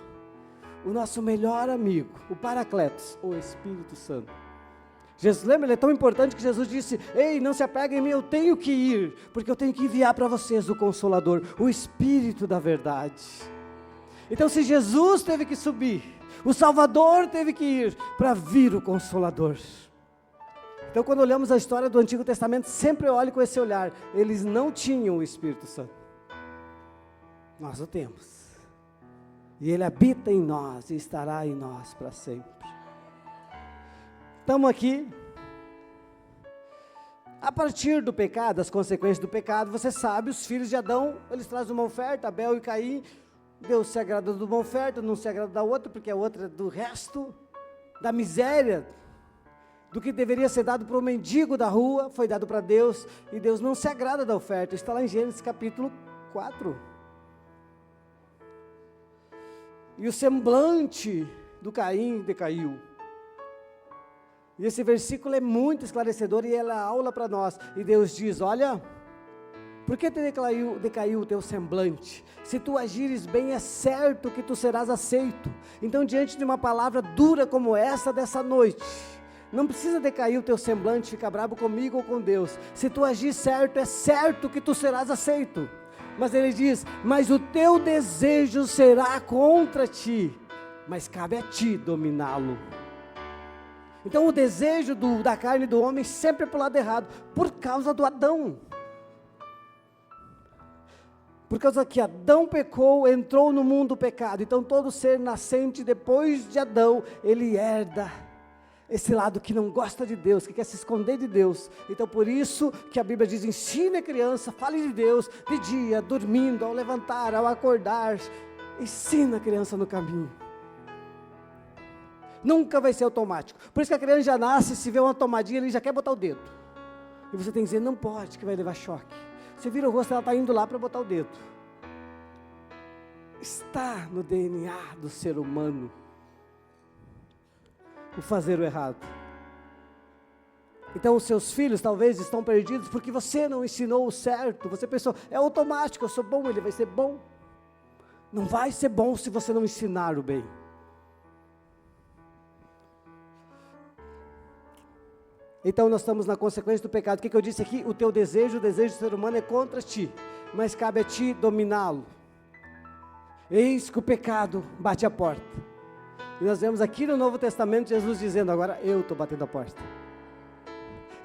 o nosso melhor amigo, o Paracletos, o Espírito Santo. Jesus, lembra, ele é tão importante que Jesus disse, ei, não se apeguem em mim, eu tenho que ir, porque eu tenho que enviar para vocês o Consolador, o Espírito da verdade. Então se Jesus teve que subir, o Salvador teve que ir para vir o Consolador. Então quando olhamos a história do Antigo Testamento, sempre olhe com esse olhar, eles não tinham o Espírito Santo, nós o temos, e Ele habita em nós, e estará em nós para sempre. Estamos aqui, a partir do pecado, as consequências do pecado, você sabe, os filhos de Adão, eles trazem uma oferta, Abel e Caim, Deus se agrada de uma oferta, não se agrada da outra, porque a outra é do resto, da miséria, do que deveria ser dado para o mendigo da rua, foi dado para Deus, e Deus não se agrada da oferta, está lá em Gênesis capítulo 4. E o semblante do Caim decaiu. E esse versículo é muito esclarecedor, e ela é aula para nós, e Deus diz, olha, por que decaiu o teu semblante? Se tu agires bem, é certo que tu serás aceito. Então, diante de uma palavra dura como essa dessa noite, não precisa decair o teu semblante, ficar bravo comigo ou com Deus. Se tu agir certo, é certo que tu serás aceito. Mas ele diz, mas o teu desejo será contra ti, mas cabe a ti dominá-lo. Então, o desejo da carne do homem sempre é para o lado errado, por causa do Adão. Por causa que Adão pecou, entrou no mundo o pecado. Então todo ser nascente depois de Adão, ele herda esse lado que não gosta de Deus, que quer se esconder de Deus. Então por isso que a Bíblia diz, ensine a criança, fale de Deus, de dia, dormindo, ao levantar, ao acordar. Ensina a criança no caminho. Nunca vai ser automático. Por isso que a criança já nasce, se vê uma tomadinha, ele já quer botar o dedo. E você tem que dizer, não pode, que vai levar choque. Você vira o rosto, ela está indo lá para botar o dedo. Está no DNA do ser humano o fazer o errado. Então os seus filhos talvez estão perdidos porque você não ensinou o certo. Você pensou, é automático, eu sou bom, ele vai ser bom. Não vai ser bom se você não ensinar o bem. Então nós estamos na consequência do pecado. O que eu disse aqui? O teu desejo, o desejo do ser humano é contra ti, mas cabe a ti dominá-lo. Eis que o pecado bate a porta. E nós vemos aqui no Novo Testamento Jesus dizendo, agora eu estou batendo a porta.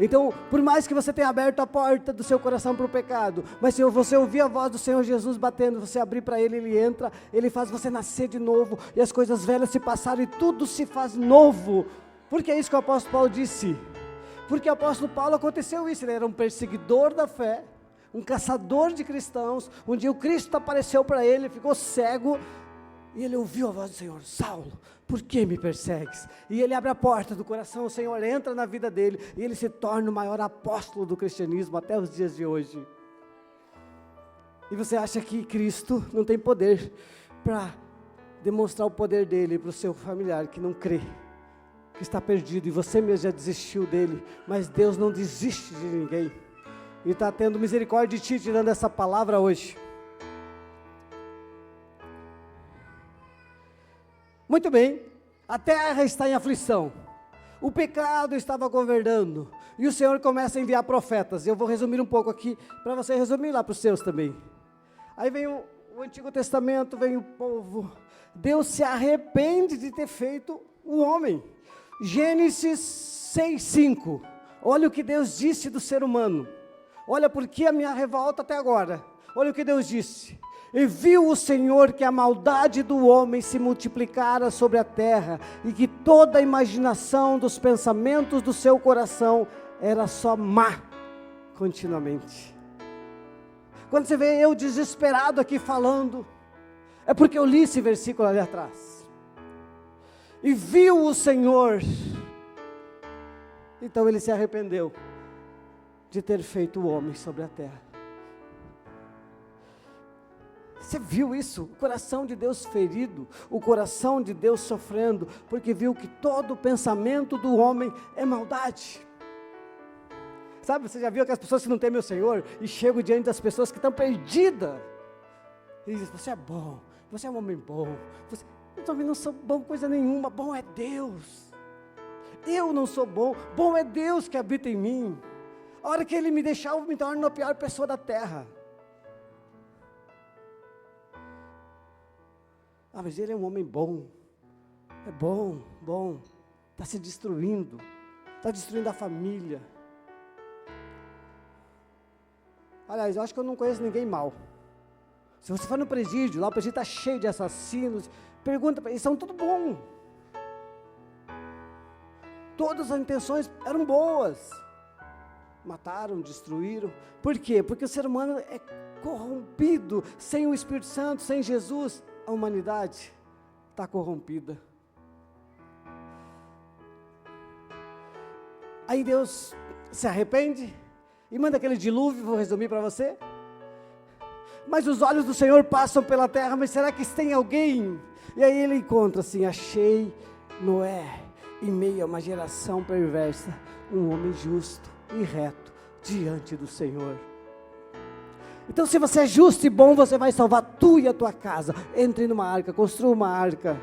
Então, por mais que você tenha aberto a porta do seu coração para o pecado, mas se você ouvir a voz do Senhor Jesus batendo, você abrir para Ele, Ele entra, Ele faz você nascer de novo, e as coisas velhas se passaram e tudo se faz novo. Porque é isso que o apóstolo Paulo disse. Porque o apóstolo Paulo aconteceu isso, ele era um perseguidor da fé, um caçador de cristãos. Um dia o Cristo apareceu para ele, ficou cego, e ele ouviu a voz do Senhor, Saulo, por que me persegues? E ele abre a porta do coração, o Senhor entra na vida dele, e ele se torna o maior apóstolo do cristianismo até os dias de hoje. E você acha que Cristo não tem poder para demonstrar o poder dele para o seu familiar que não crê, que está perdido, e você mesmo já desistiu dele, mas Deus não desiste de ninguém, e está tendo misericórdia de ti, te dando essa palavra hoje. Muito bem, a terra está em aflição, o pecado estava governando, e o Senhor começa a enviar profetas. Eu vou resumir um pouco aqui, para você resumir lá para os seus também. Aí vem o Antigo Testamento, vem o povo, Deus se arrepende de ter feito o homem. Gênesis 6:5, olha o que Deus disse do ser humano, olha por que a minha revolta até agora, olha o que Deus disse, e viu o Senhor que a maldade do homem se multiplicara sobre a terra, e que toda a imaginação dos pensamentos do seu coração era só má, continuamente. Quando você vê eu desesperado aqui falando, é porque eu li esse versículo ali atrás. E viu o Senhor, então ele se arrependeu de ter feito o homem sobre a terra. Você viu isso? O coração de Deus ferido, o coração de Deus sofrendo, porque viu que todo o pensamento do homem é maldade. Sabe, você já viu aquelas pessoas que não temem o Senhor, e chegam diante das pessoas que estão perdidas, e dizem, você é bom, você é um homem bom, eu também não sou bom coisa nenhuma, bom é Deus. Eu não sou bom, bom é Deus que habita em mim. A hora que Ele me deixar, eu me torno a pior pessoa da terra. Ah, mas ele é um homem bom, é bom, está se destruindo, está destruindo a família. Aliás, eu acho que eu não conheço ninguém mal. Se você for no presídio, lá o presídio está cheio de assassinos, pergunta para eles, são tudo bom. Todas as intenções eram boas. Mataram, destruíram. Por quê? Porque o ser humano é corrompido. Sem o Espírito Santo, sem Jesus, a humanidade está corrompida. Aí Deus se arrepende e manda aquele dilúvio, vou resumir para você. Mas os olhos do Senhor passam pela terra, mas será que tem alguém? E aí ele encontra assim, achei Noé, em meio a uma geração perversa, um homem justo e reto diante do Senhor. Então, se você é justo e bom, você vai salvar tu e a tua casa. Entre numa arca, construa uma arca.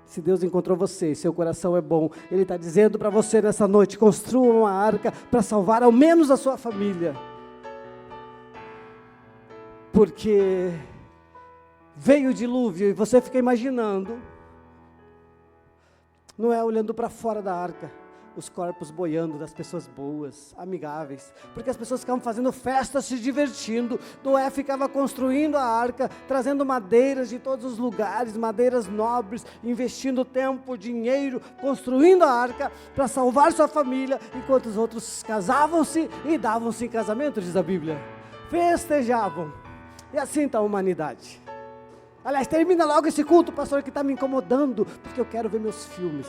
Se Deus encontrou você, seu coração é bom, Ele está dizendo para você nessa noite, construa uma arca para salvar ao menos a sua família. Porque veio o dilúvio e você fica imaginando, Noé olhando para fora da arca, os corpos boiando das pessoas boas, amigáveis, porque as pessoas ficavam fazendo festa, se divertindo. Noé ficava construindo a arca, trazendo madeiras de todos os lugares, madeiras nobres, investindo tempo, dinheiro, construindo a arca para salvar sua família, enquanto os outros casavam-se e davam-se em casamento, diz a Bíblia, festejavam. E assim está a humanidade. Aliás, termina logo esse culto, pastor, que está me incomodando, porque eu quero ver meus filmes.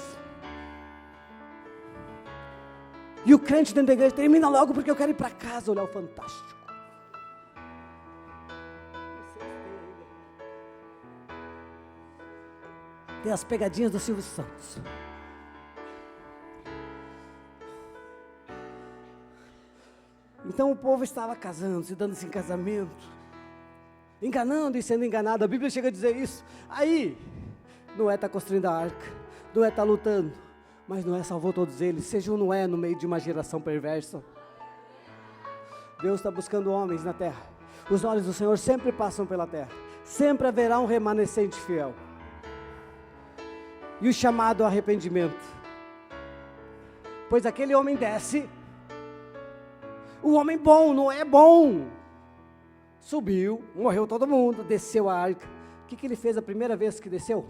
E o crente dentro da igreja, termina logo, porque eu quero ir para casa olhar o Fantástico. Tem as pegadinhas do Silvio Santos. Então o povo estava casando, se dando-se em casamento. enganando e sendo enganado. A Bíblia chega a dizer isso. Aí, Noé está construindo a arca, Noé está lutando, mas Noé salvou todos eles. Seja um Noé no meio de uma geração perversa. Deus está buscando homens na terra. Os olhos do Senhor sempre passam pela terra. Sempre haverá um remanescente fiel. E o chamado ao arrependimento. Pois aquele homem desce, o homem bom, Noé bom, subiu, morreu todo mundo, desceu a arca. O que ele fez a primeira vez que desceu?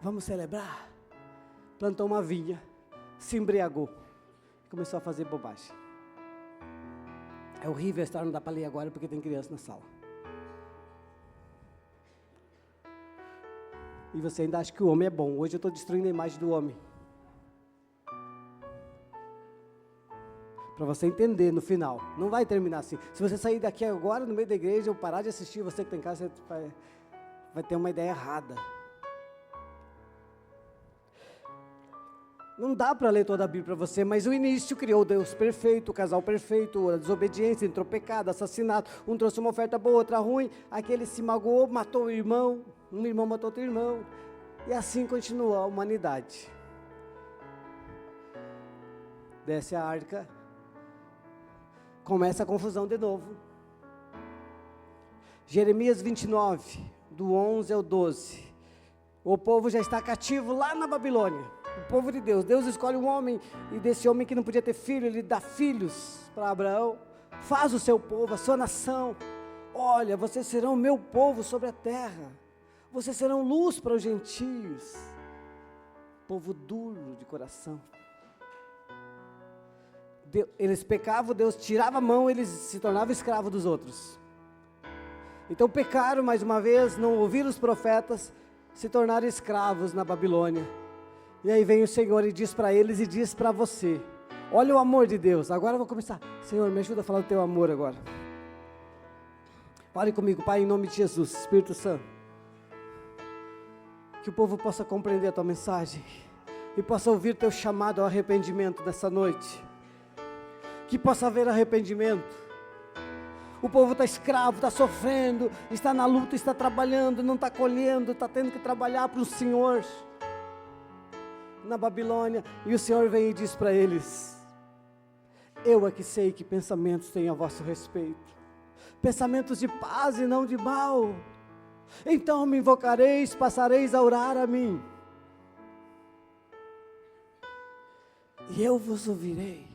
Vamos celebrar. Plantou uma vinha, se embriagou, começou a fazer bobagem. É horrível a história, não dá para ler agora porque tem criança na sala. E você ainda acha que o homem é bom. Hoje eu estou destruindo a imagem do homem. Para você entender no final. Não vai terminar assim. Se você sair daqui agora no meio da igreja, ou parar de assistir, você que tem em casa, você vai ter uma ideia errada. Não dá para ler toda a Bíblia para você, mas o início criou Deus perfeito, o casal perfeito, a desobediência, entrou pecado, assassinato, um trouxe uma oferta boa, outra ruim, aquele se magoou, matou o irmão, um irmão matou outro irmão, e assim continua a humanidade. Desce a arca, começa a confusão de novo. Jeremias 29, do 11 ao 12, o povo já está cativo lá na Babilônia. O povo de Deus, Deus escolhe um homem, e desse homem que não podia ter filho, ele dá filhos para Abraão, faz o seu povo, a sua nação. Olha, vocês serão meu povo sobre a terra, vocês serão luz para os gentios. Povo duro de coração. Eles pecavam, Deus tirava a mão, eles se tornavam escravos dos outros. Então pecaram mais uma vez, não ouviram os profetas, se tornaram escravos na Babilônia. E aí vem o Senhor e diz para eles e diz para você, olha o amor de Deus. Agora eu vou começar. Senhor, me ajuda a falar do teu amor agora. Ore comigo, Pai, em nome de Jesus, Espírito Santo. Que o povo possa compreender a tua mensagem e possa ouvir teu chamado ao arrependimento nessa noite. Que possa haver arrependimento. O povo está escravo, está sofrendo, está na luta, está trabalhando, não está colhendo, está tendo que trabalhar para o Senhor na Babilônia, e o Senhor vem e diz para eles, eu é que sei que pensamentos tenho a vosso respeito, pensamentos de paz e não de mal, então me invocareis, passareis a orar a mim, e eu vos ouvirei.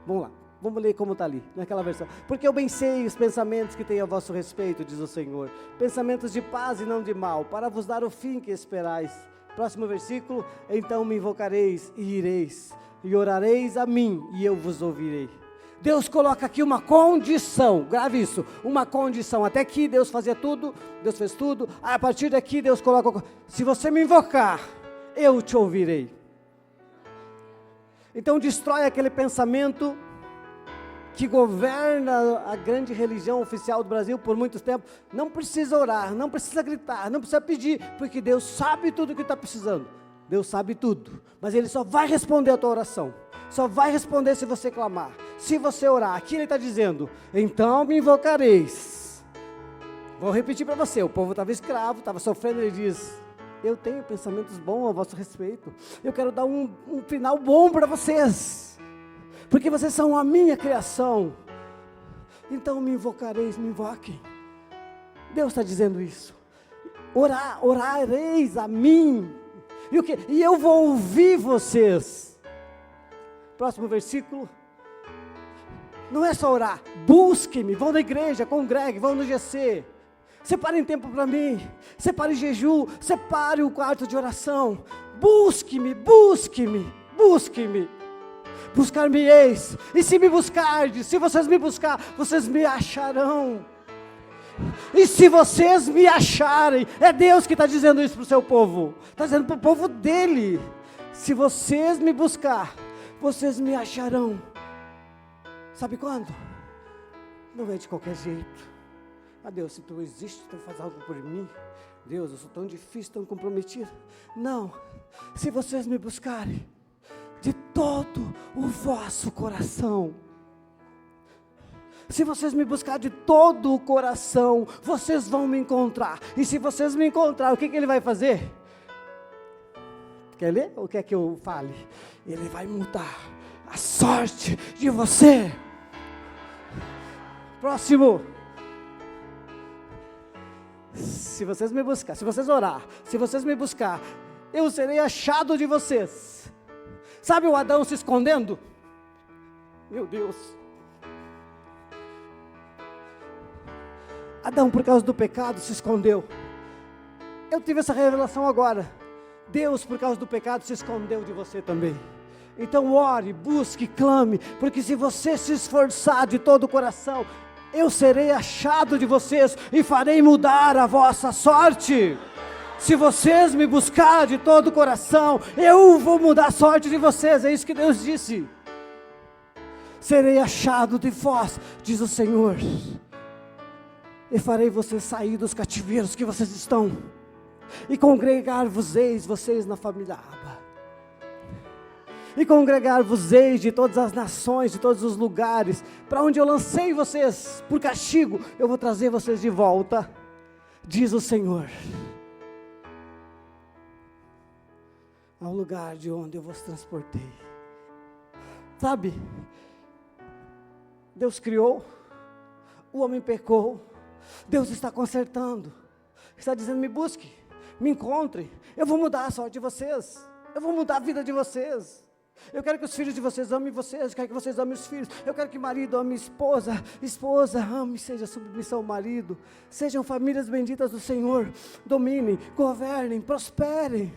Vamos lá, vamos ler como está ali, naquela versão. Porque eu bem sei os pensamentos que tenho a vosso respeito, diz o Senhor, pensamentos de paz e não de mal, para vos dar o fim que esperais. Próximo versículo, então me invocareis e ireis, e orareis a mim, e eu vos ouvirei. Deus coloca aqui uma condição, grave isso, uma condição. Até aqui Deus fazia tudo, Deus fez tudo, a partir daqui Deus coloca, se você me invocar, eu te ouvirei. Então destrói aquele pensamento que governa a grande religião oficial do Brasil por muito tempo. Não precisa orar, não precisa gritar, não precisa pedir, porque Deus sabe tudo o que está precisando. Deus sabe tudo, mas Ele só vai responder a tua oração, só vai responder se você clamar, se você orar. Aqui Ele está dizendo, então me invocareis. Vou repetir para você, o povo estava escravo, estava sofrendo, Ele diz, eu tenho pensamentos bons a vosso respeito, eu quero dar um final bom para vocês, porque vocês são a minha criação, então me invocareis, me invoquem. Deus está dizendo isso, orareis a mim, e o quê? E eu vou ouvir vocês. Próximo versículo, não é só orar, busque-me, vão na igreja, congregue, vão no GC, separem tempo para mim, separe jejum, separe o quarto de oração, busque-me, busque-me, busque-me. Buscar-me-eis, e se me buscardes, se vocês me buscar, vocês me acharão. E se vocês me acharem, é Deus que está dizendo isso para o seu povo, está dizendo para o povo dele, se vocês me buscar, vocês me acharão. Sabe quando? Não é de qualquer jeito. Ah, Deus, se tu existe, tu faz algo por mim. Deus, eu sou tão difícil, tão comprometido. Não, se vocês me buscarem de todo o vosso coração, Se vocês me buscar de todo o coração, vocês vão me encontrar. E se vocês me encontrar, o que ele vai fazer? Quer ler ou quer que eu fale? Ele vai mudar a sorte de você. Próximo. Se vocês me buscar, se vocês orar, se vocês me buscar, eu serei achado de vocês. Sabe o Adão se escondendo? Meu Deus. Adão, por causa do pecado, se escondeu. Eu tive essa revelação agora. Deus, por causa do pecado, se escondeu de você também. Então ore, busque, clame, porque se você se esforçar de todo o coração, eu serei achado de vocês e farei mudar a vossa sorte. Se vocês me buscar de todo o coração, eu vou mudar a sorte de vocês. É isso que Deus disse. Serei achado de vós, diz o Senhor, e farei vocês sair dos cativeiros que vocês estão, e congregar-vos-eis, vocês na família Abba, e congregar-vos-eis de todas as nações, de todos os lugares, para onde eu lancei vocês por castigo, eu vou trazer vocês de volta, diz o Senhor, ao lugar de onde eu vos transportei. Sabe, Deus criou, o homem pecou, Deus está consertando, está dizendo: me busque, me encontre, eu vou mudar a sorte de vocês, eu vou mudar a vida de vocês. Eu quero que os filhos de vocês amem vocês, eu quero que vocês amem os filhos, eu quero que marido ame esposa, esposa ame, seja submissão ao marido, sejam famílias benditas do Senhor, dominem, governem, prosperem,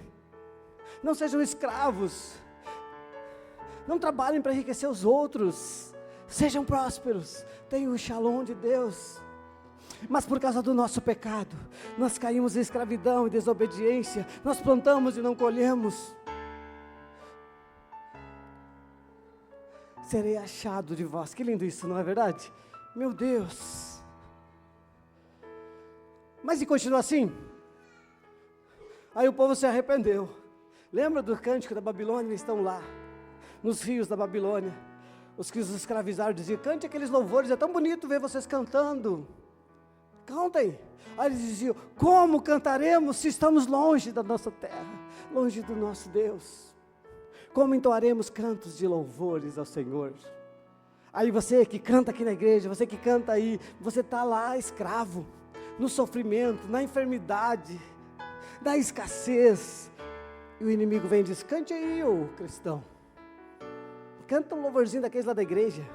não sejam escravos, não trabalhem para enriquecer os outros, sejam prósperos, tenham o shalom de Deus. Mas por causa do nosso pecado, nós caímos em escravidão e desobediência, nós plantamos e não colhemos. Serei achado de vós. Que lindo isso, não é verdade? Meu Deus. Mas e continua assim? Aí o povo se arrependeu. Lembra do cântico da Babilônia? Eles estão lá, nos rios da Babilônia. Os que os escravizaram diziam: cante aqueles louvores, é tão bonito ver vocês cantando. Cantem. Aí eles diziam: como cantaremos se estamos longe da nossa terra, longe do nosso Deus? Como entoaremos cantos de louvores ao Senhor? Aí você que canta aqui na igreja, você que canta aí, você está lá escravo, no sofrimento, na enfermidade, na escassez, e o inimigo vem e diz: cante aí, ô cristão, canta um louvorzinho daqueles lá da igreja,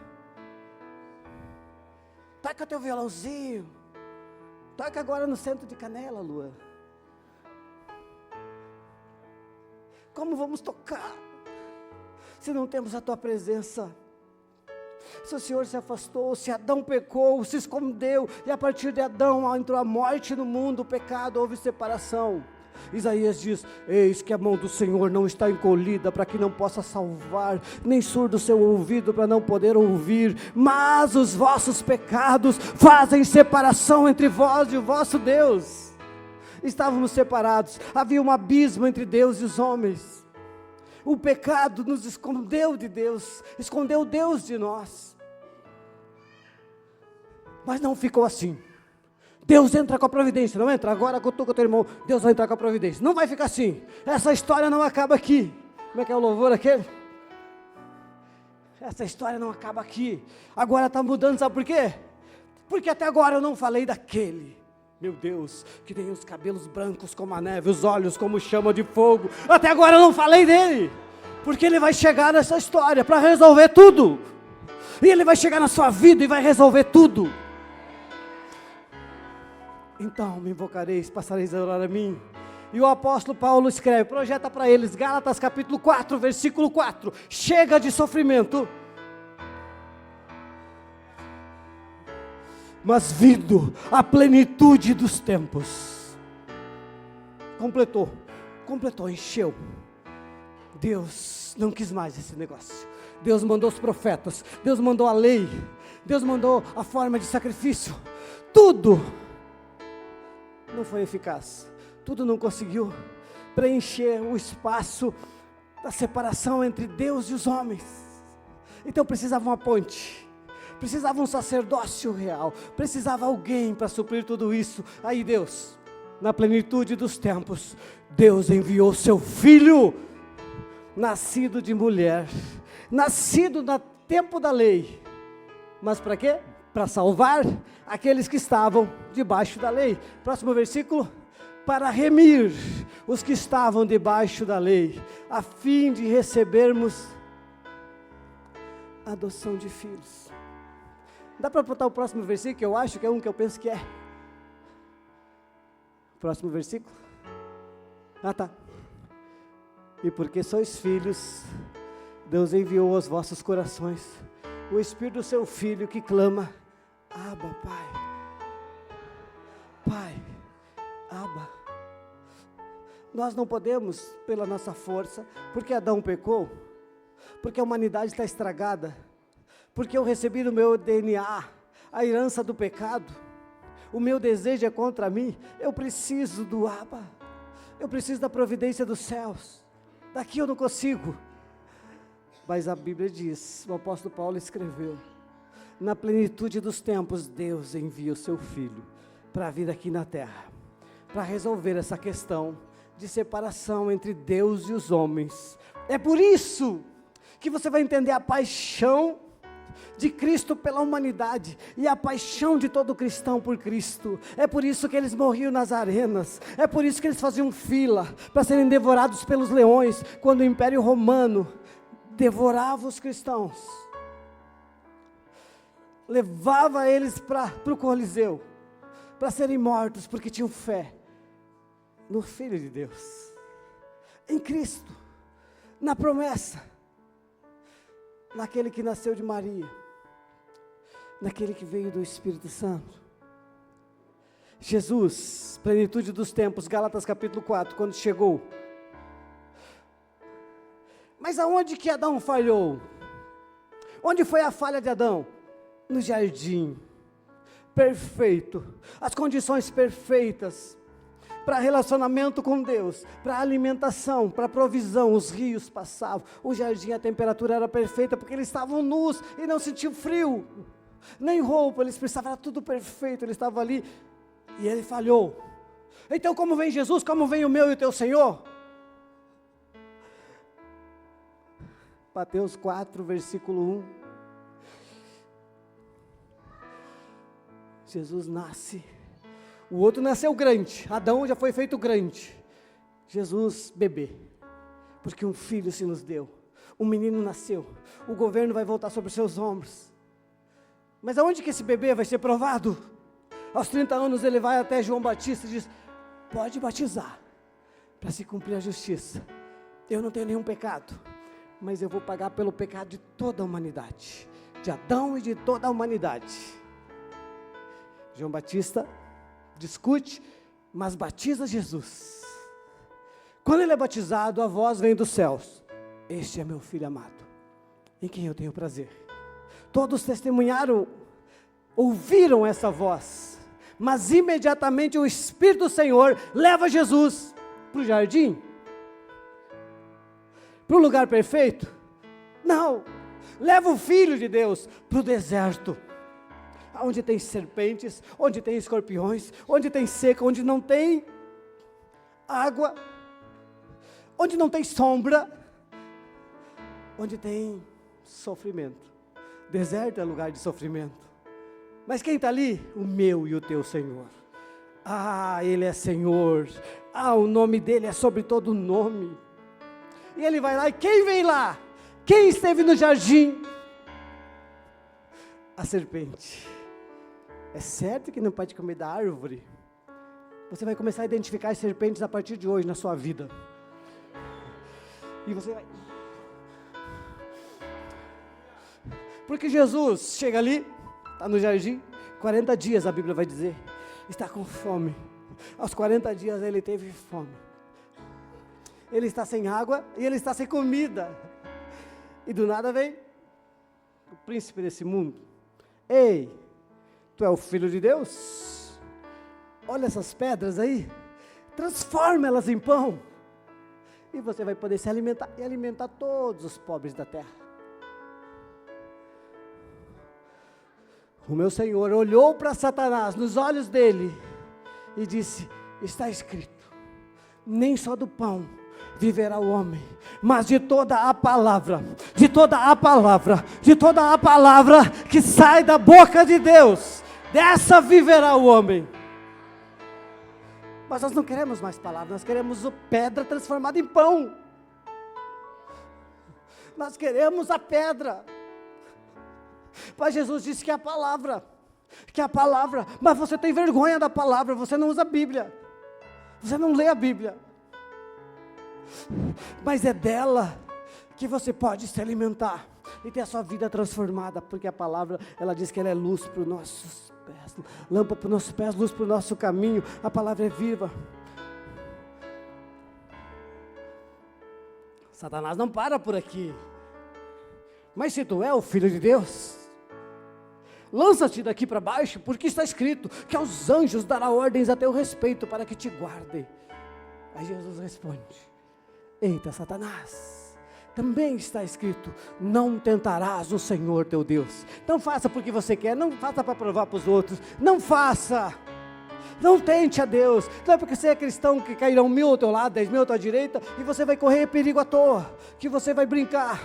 toca teu violãozinho, toca agora no centro de Canela, Lua. Como vamos tocar se não temos a tua presença? Se o Senhor se afastou, se Adão pecou, se escondeu, e a partir de Adão entrou a morte no mundo, o pecado, houve separação. Isaías diz: eis que a mão do Senhor não está encolhida para que não possa salvar, nem surdo o seu ouvido para não poder ouvir, mas os vossos pecados fazem separação entre vós e o vosso Deus. Estávamos separados, havia um abismo entre Deus e os homens. O pecado nos escondeu de Deus, escondeu Deus de nós. Mas não ficou assim. Deus entra com a providência, não entra? Agora que eu estou com o teu irmão, Deus vai entrar com a providência. Não vai ficar assim. Essa história não acaba aqui. Como é que é o louvor aquele? Essa história não acaba aqui. Agora está mudando, sabe por quê? Porque até agora eu não falei daquele, meu Deus, que tem os cabelos brancos como a neve, os olhos como chama de fogo. Até agora eu não falei dele, porque ele vai chegar nessa história para resolver tudo. E ele vai chegar na sua vida e vai resolver tudo. Então me invocareis, passareis a orar a mim. E o apóstolo Paulo escreve, projeta para eles, Gálatas capítulo 4, versículo 4. Chega de sofrimento, mas vindo a plenitude dos tempos. Completou, encheu. Deus não quis mais esse negócio. Deus mandou os profetas, Deus mandou a lei, Deus mandou a forma de sacrifício. Tudo não foi eficaz, tudo não conseguiu preencher o espaço da separação entre Deus e os homens. Então precisava uma ponte, precisava um sacerdócio real, precisava alguém para suprir tudo isso. Aí Deus, na plenitude dos tempos, Deus enviou seu Filho, nascido de mulher, nascido no tempo da lei, mas para quê? Para salvar aqueles que estavam debaixo da lei. Próximo versículo. Para remir os que estavam debaixo da lei, a fim de recebermos a adoção de filhos. Dá para botar o próximo versículo, que eu acho que é um que eu penso que é. Próximo versículo. Ah, tá. E porque sois filhos, Deus enviou aos vossos corações o Espírito do seu Filho que clama, Abba, Pai. Pai, Abba. Nós não podemos, pela nossa força, porque Adão pecou, porque a humanidade está estragada, porque eu recebi no meu DNA a herança do pecado, o meu desejo é contra mim, eu preciso do Abba, eu preciso da providência dos céus, daqui eu não consigo. Mas a Bíblia diz, o apóstolo Paulo escreveu, na plenitude dos tempos, Deus envia o seu Filho para vir aqui na terra, para resolver essa questão de separação entre Deus e os homens. É por isso que você vai entender a paixão de Cristo pela humanidade e a paixão de todo cristão por Cristo. É por isso que eles morriam nas arenas, é por isso que eles faziam fila para serem devorados pelos leões, quando o Império Romano devorava os cristãos, levava eles para o Coliseu, para serem mortos, porque tinham fé no Filho de Deus, em Cristo, na promessa, naquele que nasceu de Maria, naquele que veio do Espírito Santo. Jesus, plenitude dos tempos, Gálatas capítulo 4, quando chegou. Mas aonde que Adão falhou? Onde foi a falha de Adão? No jardim, perfeito, as condições perfeitas, para relacionamento com Deus, para alimentação, para provisão, os rios passavam, o jardim, a temperatura era perfeita, porque eles estavam nus e não sentiam frio, nem roupa, eles precisavam, era tudo perfeito, eles estavam ali, e ele falhou. Então como vem Jesus, como vem o meu e o teu Senhor? Mateus 4, versículo 1, Jesus nasce. O outro nasceu grande, Adão já foi feito grande, Jesus bebê, porque um filho se nos deu, um menino nasceu, o governo vai voltar sobre os seus ombros. Mas aonde que esse bebê vai ser provado? Aos 30 anos ele vai até João Batista e diz, pode batizar, para se cumprir a justiça, eu não tenho nenhum pecado, mas eu vou pagar pelo pecado de toda a humanidade, de Adão e de toda a humanidade. João Batista discute, mas batiza Jesus. Quando ele é batizado, a voz vem dos céus, este é meu filho amado, em quem eu tenho prazer. Todos testemunharam, ouviram essa voz, mas imediatamente o Espírito do Senhor leva Jesus para o jardim, para o lugar perfeito? Não, leva o Filho de Deus para o deserto, onde tem serpentes, onde tem escorpiões, onde tem seca, onde não tem água, onde não tem sombra, onde tem sofrimento. Deserto é lugar de sofrimento. Mas quem está ali? O meu e o teu Senhor. Ah, Ele é Senhor. Ah, o nome dEle é sobre todo nome. E Ele vai lá, e quem vem lá? Quem esteve no jardim? A serpente. É certo que não pode comer da árvore? Você vai começar a identificar as serpentes a partir de hoje na sua vida. E você vai... Porque Jesus chega ali, está no jardim, 40 dias a Bíblia vai dizer, está com fome. Aos 40 dias ele teve fome. Ele está sem água e ele está sem comida. E do nada vem o príncipe desse mundo. Ei, tu é o Filho de Deus? Olha essas pedras aí, transforma elas em pão. E você vai poder se alimentar e alimentar todos os pobres da terra. O meu Senhor olhou para Satanás nos olhos dele e disse: está escrito, nem só do pão viverá o homem, mas de toda a palavra, de toda a palavra, de toda a palavra que sai da boca de Deus, dessa viverá o homem. Mas nós não queremos mais palavras, nós queremos a pedra transformada em pão. Nós queremos a pedra. Mas Jesus disse que é a palavra, mas você tem vergonha da palavra, você não usa a Bíblia, você não lê a Bíblia. Mas é dela que você pode se alimentar e ter a sua vida transformada, porque a palavra, ela diz que ela é luz para os nossos pés, lâmpada para os nossos pés, luz para o nosso caminho. A palavra é viva. Satanás não para por aqui. Mas se tu é o Filho de Deus, lança-te daqui para baixo, porque está escrito que aos anjos dará ordens a teu respeito para que te guardem. Aí Jesus responde: eita, Satanás, também está escrito, não tentarás o Senhor teu Deus. Não faça porque você quer, não faça para provar para os outros, não faça, não tente a Deus. Não é porque você é cristão que cairão 1000 ao teu lado, 10.000 à tua direita, e você vai correr perigo à toa, que você vai brincar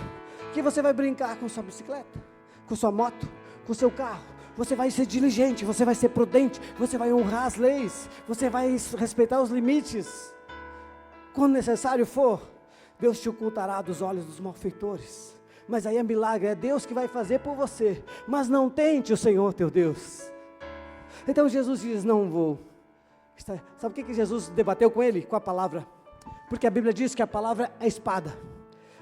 com sua bicicleta, com sua moto, com seu carro. Você vai ser diligente, você vai ser prudente, você vai honrar as leis, você vai respeitar os limites. Quando necessário for, Deus te ocultará dos olhos dos malfeitores. Mas aí é milagre, é Deus que vai fazer por você. Mas não tente o Senhor teu Deus. Então Jesus diz: não vou. Sabe o que Jesus debateu com ele? Com a palavra. Porque a Bíblia diz que a palavra é espada.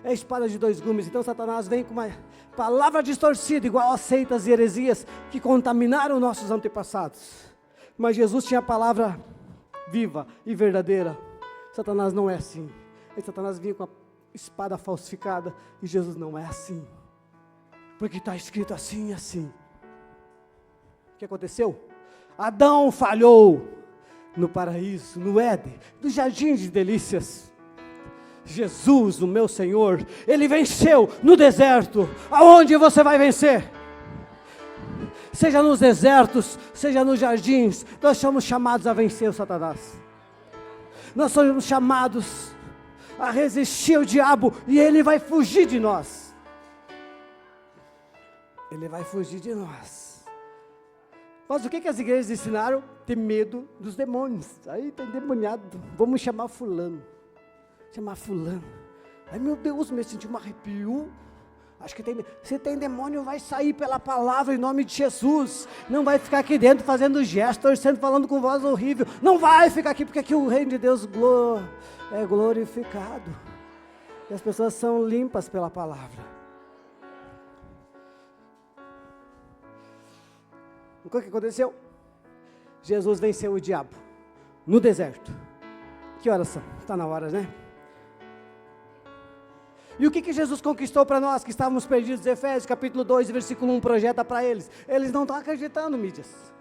É espada de 2 gumes. Então Satanás vem com uma palavra distorcida, igual a seitas e heresias que contaminaram nossos antepassados. Mas Jesus tinha a palavra viva e verdadeira. Satanás não é assim. Aí Satanás vinha com a espada falsificada, e Jesus não é assim, porque está escrito assim e assim. O que aconteceu? Adão falhou no paraíso, no Éden, no jardim de delícias. Jesus, o meu Senhor, Ele venceu no deserto. Aonde você vai vencer? Seja nos desertos, seja nos jardins, nós somos chamados a vencer o Satanás. Nós somos chamados a resistir ao diabo, e ele vai fugir de nós. Ele vai fugir de nós. Mas o que as igrejas ensinaram? Ter medo dos demônios. Aí tem demoniado, vamos chamar fulano. Ai meu Deus, me senti um arrepio. Acho que se tem demônio, vai sair pela palavra em nome de Jesus. Não vai ficar aqui dentro fazendo gestos, torcendo, falando com voz horrível. Não vai ficar aqui, porque aqui o reino de Deus é glorificado. E as pessoas são limpas pela palavra. O que aconteceu? Jesus venceu o diabo no deserto. Que horas são? Está na hora, né? E o que Jesus conquistou para nós que estávamos perdidos? Efésios capítulo 2, versículo 1, projeta para eles. Eles não estão acreditando, mídias.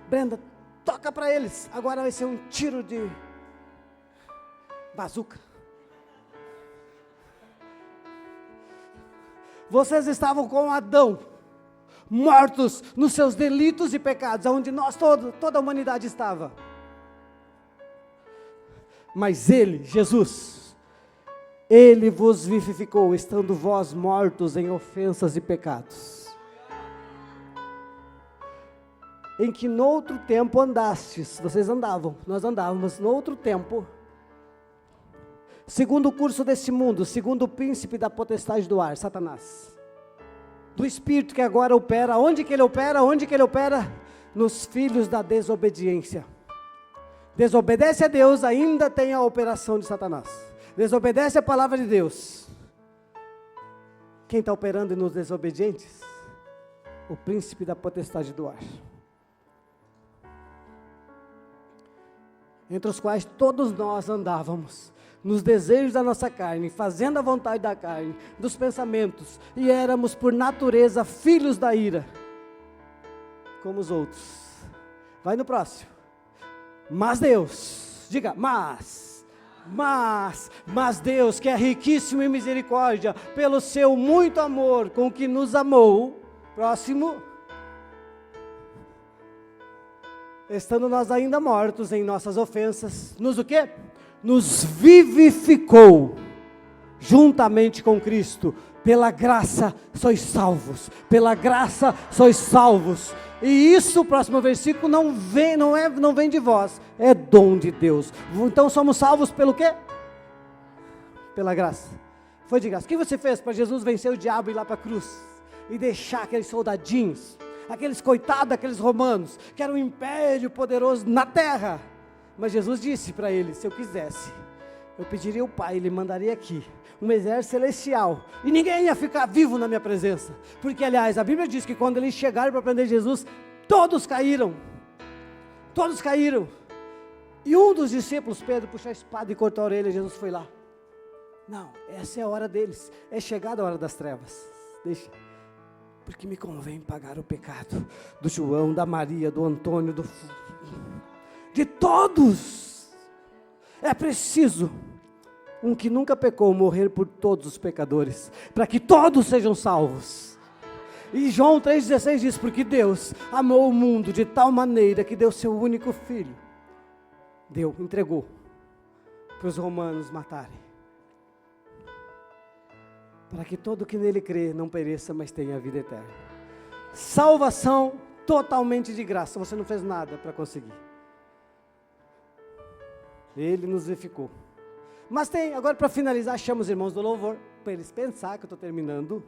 Brenda, toca para eles. Agora vai ser um tiro de bazuca. Vocês estavam com Adão, mortos nos seus delitos e pecados, onde toda a humanidade estava. Mas Ele, Jesus, Ele vos vivificou, estando vós mortos em ofensas e pecados, em que noutro tempo andastes. Vocês andavam, nós andávamos noutro tempo, segundo o curso deste mundo, segundo o príncipe da potestade do ar, Satanás, do espírito que agora opera. Onde que ele opera? Nos filhos da desobediência. Desobedece a Deus, ainda tem a operação de Satanás. Desobedece a palavra de Deus. Quem está operando nos desobedientes? O príncipe da potestade do ar, entre os quais todos nós andávamos, nos desejos da nossa carne, fazendo a vontade da carne, dos pensamentos, e éramos por natureza filhos da ira, como os outros. Vai no próximo. Mas Deus, diga, mas Deus, que é riquíssimo em misericórdia, pelo seu muito amor com que nos amou, próximo, estando nós ainda mortos em nossas ofensas, nos o quê? Nos vivificou juntamente com Cristo. Pela graça sois salvos, pela graça sois salvos. E isso, o próximo versículo, não vem de vós, é dom de Deus. Então somos salvos pelo quê? Pela graça. Foi de graça. O que você fez para Jesus vencer o diabo e ir lá para a cruz? E deixar aqueles soldadinhos, aqueles coitados, aqueles romanos, que era um império poderoso na terra. Mas Jesus disse para eles, se eu quisesse, eu pediria ao Pai, Ele mandaria aqui um exército celestial, e ninguém ia ficar vivo na minha presença, porque aliás, a Bíblia diz que quando eles chegaram para prender Jesus, todos caíram, e um dos discípulos, Pedro, puxou a espada e cortou a orelha, Jesus foi lá. Não, essa é a hora deles, é chegada a hora das trevas, deixa, porque me convém pagar o pecado, do João, da Maria, do Antônio, de todos, é preciso, um que nunca pecou, morrer por todos os pecadores, para que todos sejam salvos. E João 3,16 diz, porque Deus amou o mundo de tal maneira, que deu seu único filho, entregou, para os romanos matarem, para que todo que nele crê, não pereça, mas tenha a vida eterna. Salvação totalmente de graça, você não fez nada para conseguir, Ele nos vivificou. Mas tem, agora para finalizar, chamo os irmãos do louvor, para eles pensar que eu estou terminando,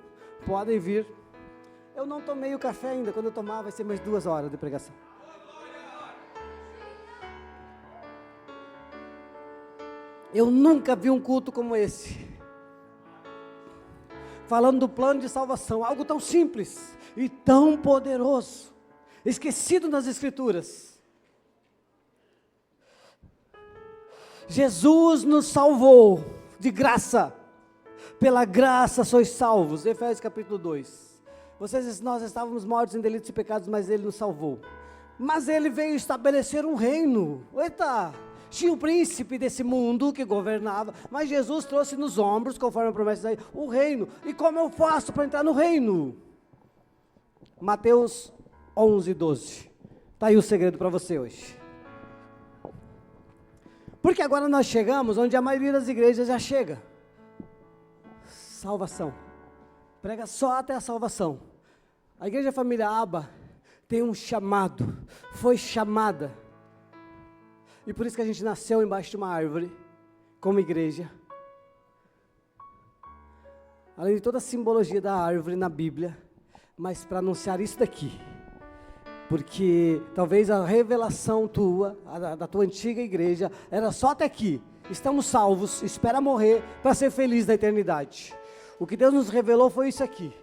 podem vir. Eu não tomei o café ainda, quando eu tomar vai ser mais 2 horas de pregação. Eu nunca vi um culto como esse, falando do plano de salvação, algo tão simples e tão poderoso, esquecido nas Escrituras. Jesus nos salvou de graça, pela graça sois salvos, Efésios capítulo 2, nós estávamos mortos em delitos e pecados, mas Ele nos salvou, mas Ele veio estabelecer um reino, tinha o príncipe desse mundo que governava, mas Jesus trouxe nos ombros, conforme a promessa de o reino, e como eu faço para entrar no reino? Mateus 11:12, está aí o segredo para você hoje. Porque agora nós chegamos onde a maioria das igrejas já chega. Salvação. Prega só até a salvação. A Igreja Família Aba tem um chamado, foi chamada. E por isso que a gente nasceu embaixo de uma árvore, como igreja. Além de toda a simbologia da árvore na Bíblia, mas para anunciar isso daqui. Porque talvez a revelação tua, da tua antiga igreja, era só até aqui. Estamos salvos, espera morrer para ser feliz na eternidade. O que Deus nos revelou foi isso aqui.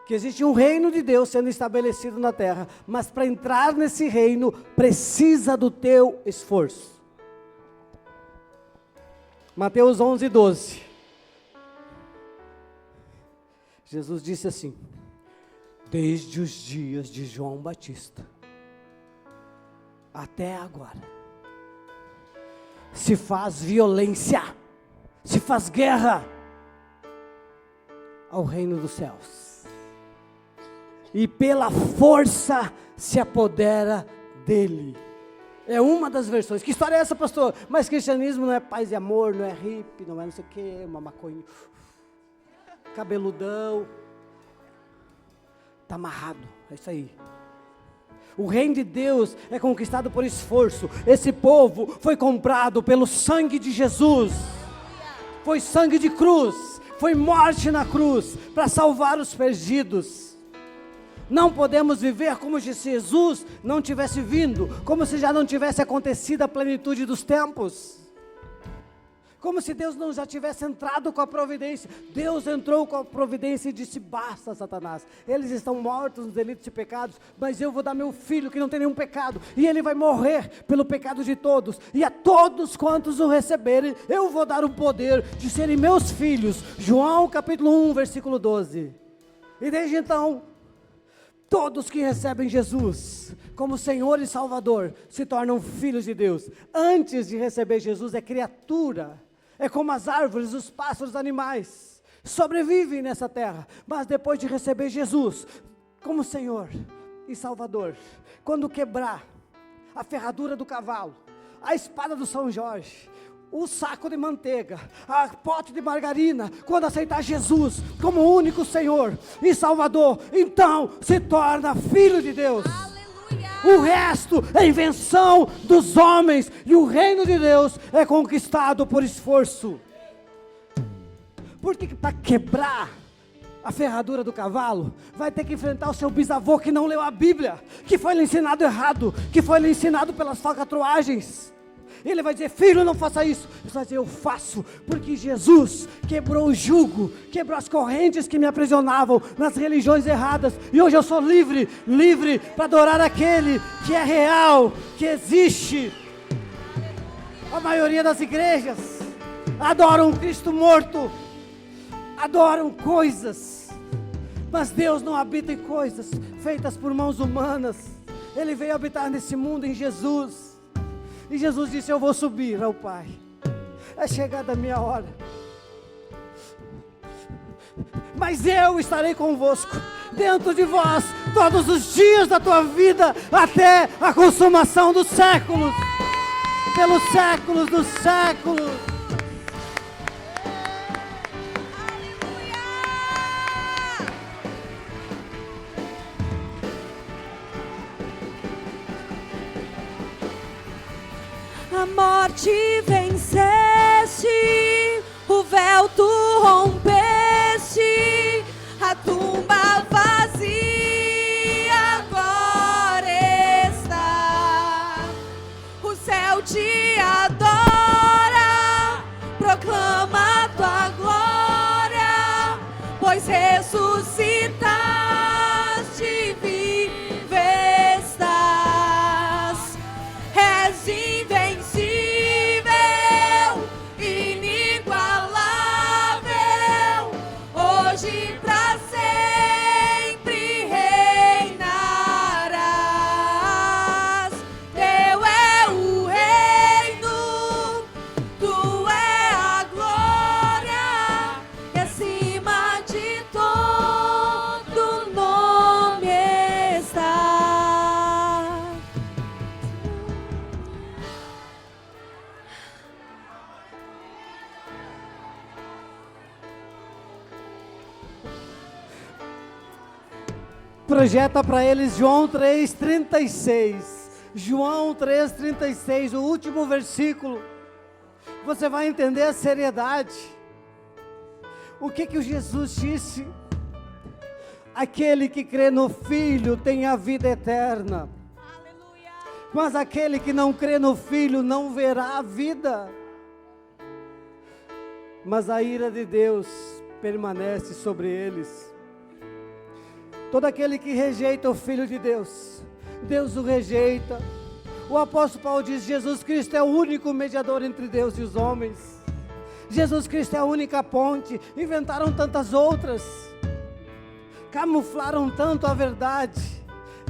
Que existe um reino de Deus sendo estabelecido na terra, mas para entrar nesse reino, precisa do teu esforço. Mateus 11:12. Jesus disse assim, desde os dias de João Batista, até agora, se faz violência, se faz guerra ao reino dos céus, e pela força se apodera dele. É uma das versões. Que história é essa, pastor? Mas cristianismo não é paz e amor, não é hippie, não é não sei o que, uma maconha, cabeludão, está amarrado, é isso aí. O reino de Deus é conquistado por esforço. Esse povo foi comprado pelo sangue de Jesus, foi sangue de cruz, foi morte na cruz, para salvar os perdidos. Não podemos viver como se Jesus não tivesse vindo, como se já não tivesse acontecido a plenitude dos tempos, como se Deus não já tivesse entrado com a providência. Deus entrou com a providência e disse, basta, Satanás, eles estão mortos nos delitos e pecados, mas eu vou dar meu filho que não tem nenhum pecado, e ele vai morrer pelo pecado de todos, e a todos quantos o receberem, eu vou dar o poder de serem meus filhos. João capítulo 1, versículo 12. E desde então, todos que recebem Jesus como Senhor e Salvador se tornam filhos de Deus. Antes de receber Jesus é criatura, é como as árvores, os pássaros, os animais, sobrevivem nessa terra, mas depois de receber Jesus como Senhor e Salvador, quando quebrar a ferradura do cavalo, a espada do São Jorge, o saco de manteiga, a pote de margarina, quando aceitar Jesus como único Senhor e Salvador, então se torna filho de Deus. O resto é invenção dos homens, e o reino de Deus é conquistado por esforço. Porque para quebrar a ferradura do cavalo, vai ter que enfrentar o seu bisavô que não leu a Bíblia, que foi lhe ensinado errado, que foi lhe ensinado pelas falcatruagens. Ele vai dizer: filho, não faça isso. Você vai dizer: eu faço, porque Jesus quebrou o jugo, quebrou as correntes que me aprisionavam nas religiões erradas, e hoje eu sou livre, livre para adorar aquele que é real, que existe. A maioria das igrejas adoram um Cristo morto, adoram coisas, mas Deus não habita em coisas feitas por mãos humanas. Ele veio habitar nesse mundo em Jesus. E Jesus disse: eu vou subir ao Pai, é chegada a minha hora, mas eu estarei convosco, dentro de vós, todos os dias da tua vida, até a consumação dos séculos, pelos séculos dos séculos. A morte venceste, o véu tu rompeste, a tumba vazia agora está. O céu te adora, proclama tua glória, pois ressuscitaste, vive estás. És invencível, inigualável, hoje pra sempre reinarás. Teu é o reino, tu é a glória, e acima de todo nome está. Projeta para eles João 3,36. João 3,36, o último versículo. Você vai entender a seriedade. O que o Jesus disse? Aquele que crê no Filho tem a vida eterna. Aleluia. Mas aquele que não crê no Filho não verá a vida. Mas a ira de Deus permanece sobre eles. Todo aquele que rejeita o Filho de Deus, Deus o rejeita. O apóstolo Paulo diz: Jesus Cristo é o único mediador entre Deus e os homens. Jesus Cristo é a única ponte. Inventaram tantas outras, camuflaram tanto a verdade,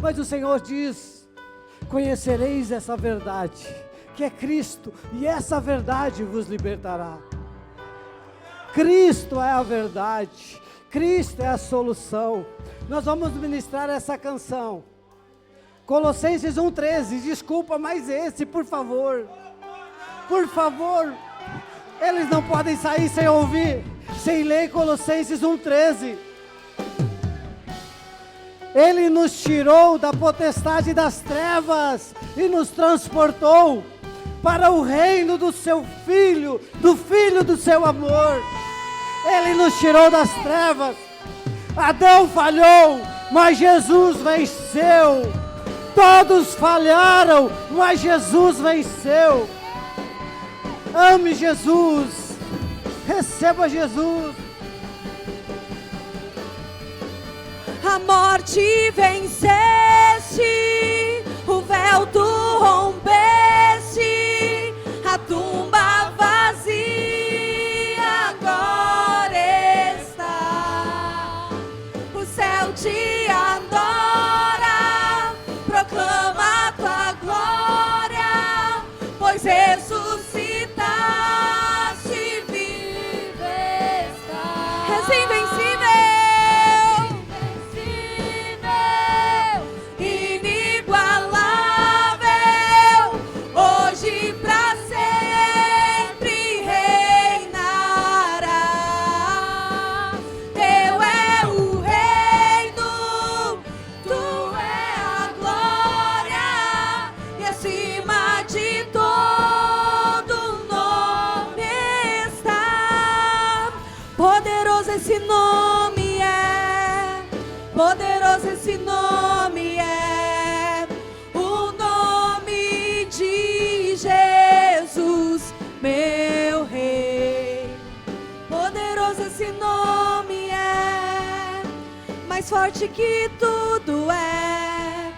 mas o Senhor diz: conhecereis essa verdade, que é Cristo, e essa verdade vos libertará. Cristo é a verdade, Cristo é a solução. Nós vamos ministrar essa canção, Colossenses 1,13, desculpa, mas esse, por favor, eles não podem sair sem ouvir, sem ler Colossenses 1,13. Ele nos tirou da potestade das trevas e nos transportou para o reino do seu Filho, do Filho do seu amor. Ele nos tirou das trevas. Adão falhou, mas Jesus venceu. Todos falharam, mas Jesus venceu. Ame Jesus, receba Jesus. A morte venceste, o véu tu rompeste, a tumba vazia agora está. O céu te adora, proclama tua glória, pois ressuscitaste, vive estás. És invencível, inigualável, esse nome é, poderoso esse nome é, o nome de Jesus, meu Rei. Poderoso esse nome é, mais forte que tudo é.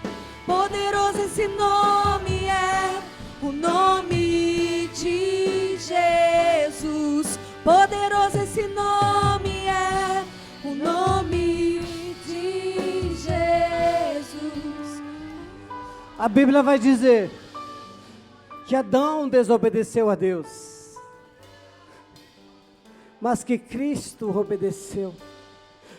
Poderoso esse nome é, o nome de Jesus. Poderoso esse nome é, o nome de Jesus. A Bíblia vai dizer que Adão desobedeceu a Deus, mas que Cristo obedeceu,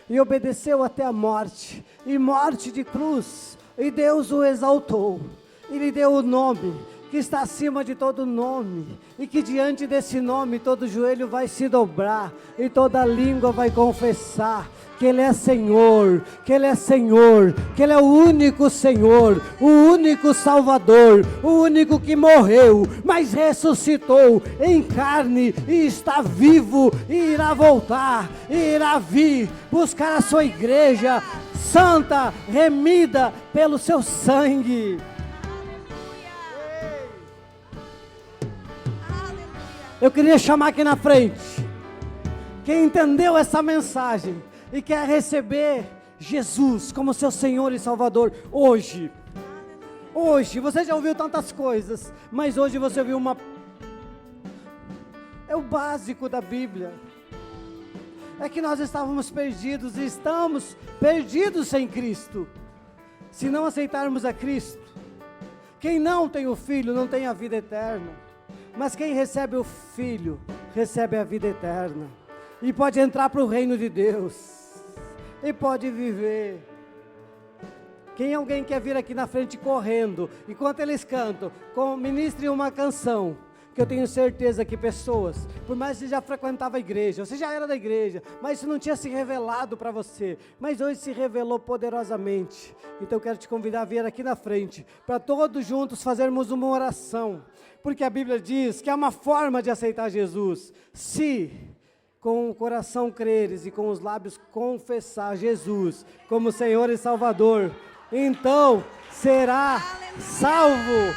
e obedeceu até a morte, e morte de cruz, e Deus o exaltou, e lhe deu o nome que está acima de todo nome, e que diante desse nome todo joelho vai se dobrar, e toda língua vai confessar que Ele é Senhor, que Ele é Senhor, que Ele é o único Senhor, o único Salvador, o único que morreu, mas ressuscitou em carne, e está vivo, e irá voltar, e irá vir buscar a sua igreja santa, remida pelo seu sangue. Eu queria chamar aqui na frente quem entendeu essa mensagem e quer receber Jesus como seu Senhor e Salvador hoje. Hoje, você já ouviu tantas coisas, mas hoje você ouviu é o básico da Bíblia. É que nós estávamos perdidos e estamos perdidos sem Cristo. Se não aceitarmos a Cristo, quem não tem o Filho não tem a vida eterna. Mas quem recebe o Filho, recebe a vida eterna, e pode entrar para o reino de Deus, e pode viver. Alguém quer vir aqui na frente correndo, enquanto eles cantam, ministre uma canção, que eu tenho certeza que pessoas, por mais que você já frequentava a igreja, você já era da igreja, mas isso não tinha se revelado para você, mas hoje se revelou poderosamente. Então eu quero te convidar a vir aqui na frente, para todos juntos fazermos uma oração, porque a Bíblia diz que há uma forma de aceitar Jesus, se com o coração creres e com os lábios confessar Jesus como Senhor e Salvador, então será salvo,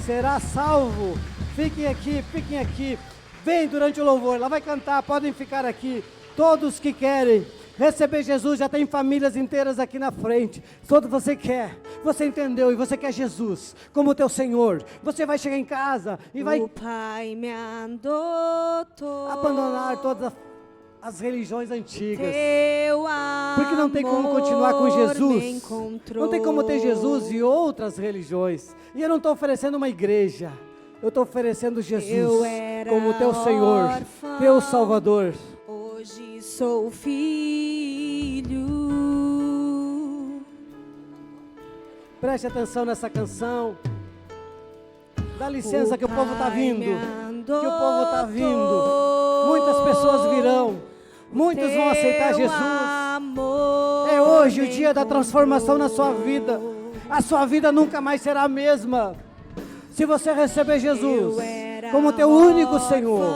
será salvo. Fiquem aqui, vem durante o louvor, ela vai cantar, podem ficar aqui, todos que querem receber Jesus, já tem famílias inteiras aqui na frente, todo você quer, você entendeu e você quer Jesus como teu Senhor, você vai chegar em casa e vai o Pai me adotou, abandonar todas as religiões antigas, porque porque não tem como continuar com Jesus, não tem como ter Jesus e outras religiões, e eu não estou oferecendo uma igreja, eu estou oferecendo Jesus como teu Senhor, órfão, teu Salvador. Hoje sou filho. Preste atenção nessa canção. Dá licença que o povo está vindo. Que o povo está vindo. Muitas pessoas virão. Muitos vão aceitar Jesus. É hoje o dia da transformação na sua vida. A sua vida nunca mais será a mesma. Se você receber Jesus como teu único Senhor,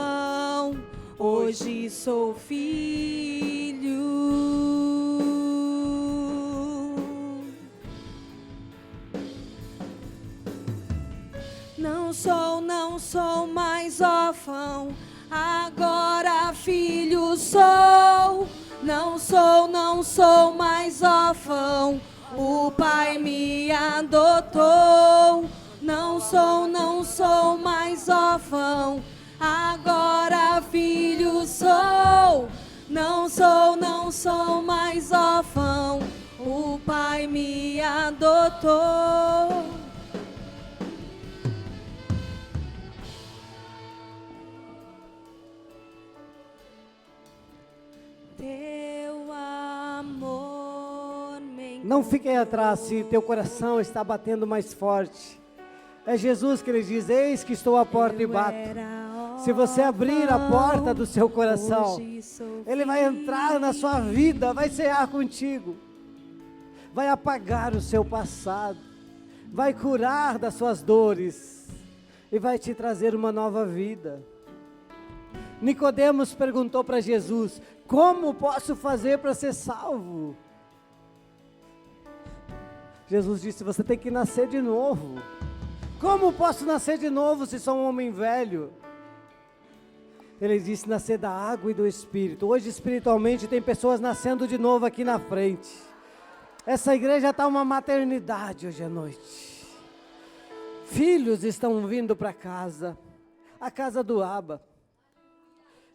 hoje sou filho. Não sou mais órfão, agora filho sou. Não sou mais órfão, o Pai me adotou. Não sou mais órfão, agora filho sou. Não sou mais órfão, o Pai me adotou. Teu amor me encontrou. Não fique aí atrás se teu coração está batendo mais forte. É Jesus que ele diz, eis que estou à porta e bato. Se você abrir a porta do seu coração, Ele vai entrar na sua vida, vai cear contigo, vai apagar o seu passado, vai curar das suas dores e vai te trazer uma nova vida. Nicodemos perguntou para Jesus: como posso fazer para ser salvo? Jesus disse: você tem que nascer de novo. Como posso nascer de novo se sou um homem velho? Ele disse: nascer da água e do Espírito. Hoje, espiritualmente, tem pessoas nascendo de novo aqui na frente. Essa igreja está uma maternidade hoje à noite. Filhos estão vindo para casa, a casa do Abba.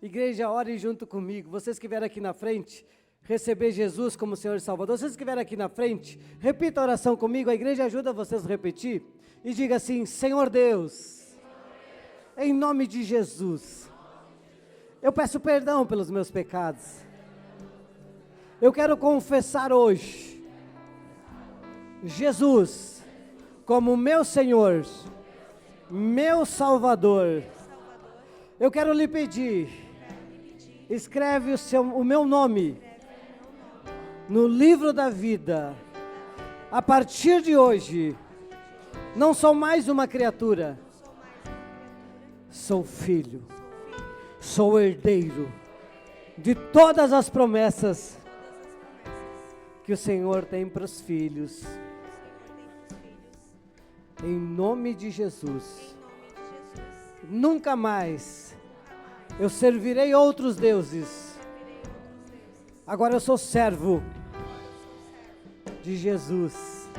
Igreja, orem junto comigo. Vocês que vieram aqui na frente receber Jesus como Senhor e Salvador, vocês que vieram aqui na frente, repita a oração comigo. A igreja ajuda vocês a repetir. E diga assim: Senhor Deus, em nome de Jesus, eu peço perdão pelos meus pecados. Eu quero confessar hoje Jesus como meu Senhor, meu Salvador. Eu quero lhe pedir, escreve o meu nome no livro da vida. A partir de hoje, não sou mais uma criatura, sou filho, sou herdeiro de todas as promessas que o Senhor tem para os filhos. Em nome de Jesus, nunca mais eu servirei outros deuses. Agora eu sou servo de Jesus,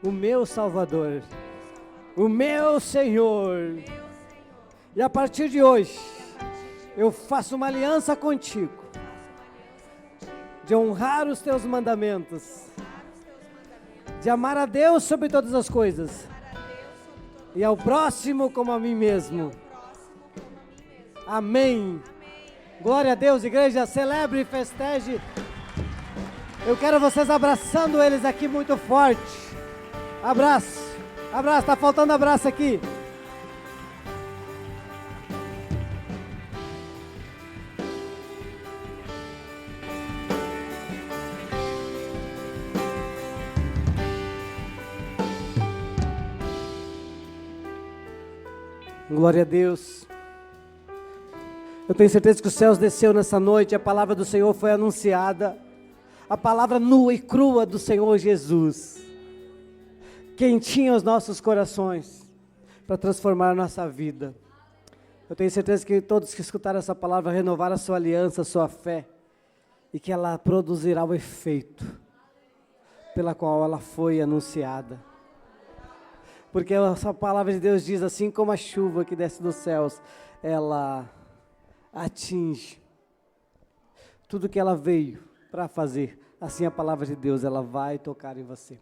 o meu Salvador, o meu Senhor. E a partir de hoje, eu faço uma aliança contigo, de honrar os teus mandamentos, de amar a Deus sobre todas as coisas, e ao próximo como a mim mesmo. Amém. Glória a Deus, igreja, celebre e festeje. Eu quero vocês abraçando eles aqui muito forte. Abraço, abraço, tá faltando abraço aqui. Glória a Deus. Eu tenho certeza que os céus desceu nessa noite, a palavra do Senhor foi anunciada, a palavra nua e crua do Senhor Jesus, quentinha aos nossos corações, para transformar a nossa vida. Eu tenho certeza que todos que escutaram essa palavra renovaram a sua aliança, a sua fé, e que ela produzirá o efeito pela qual ela foi anunciada. Porque essa palavra de Deus diz: assim como a chuva que desce dos céus, ela atinge tudo que ela veio para fazer, assim a palavra de Deus, ela vai tocar em você.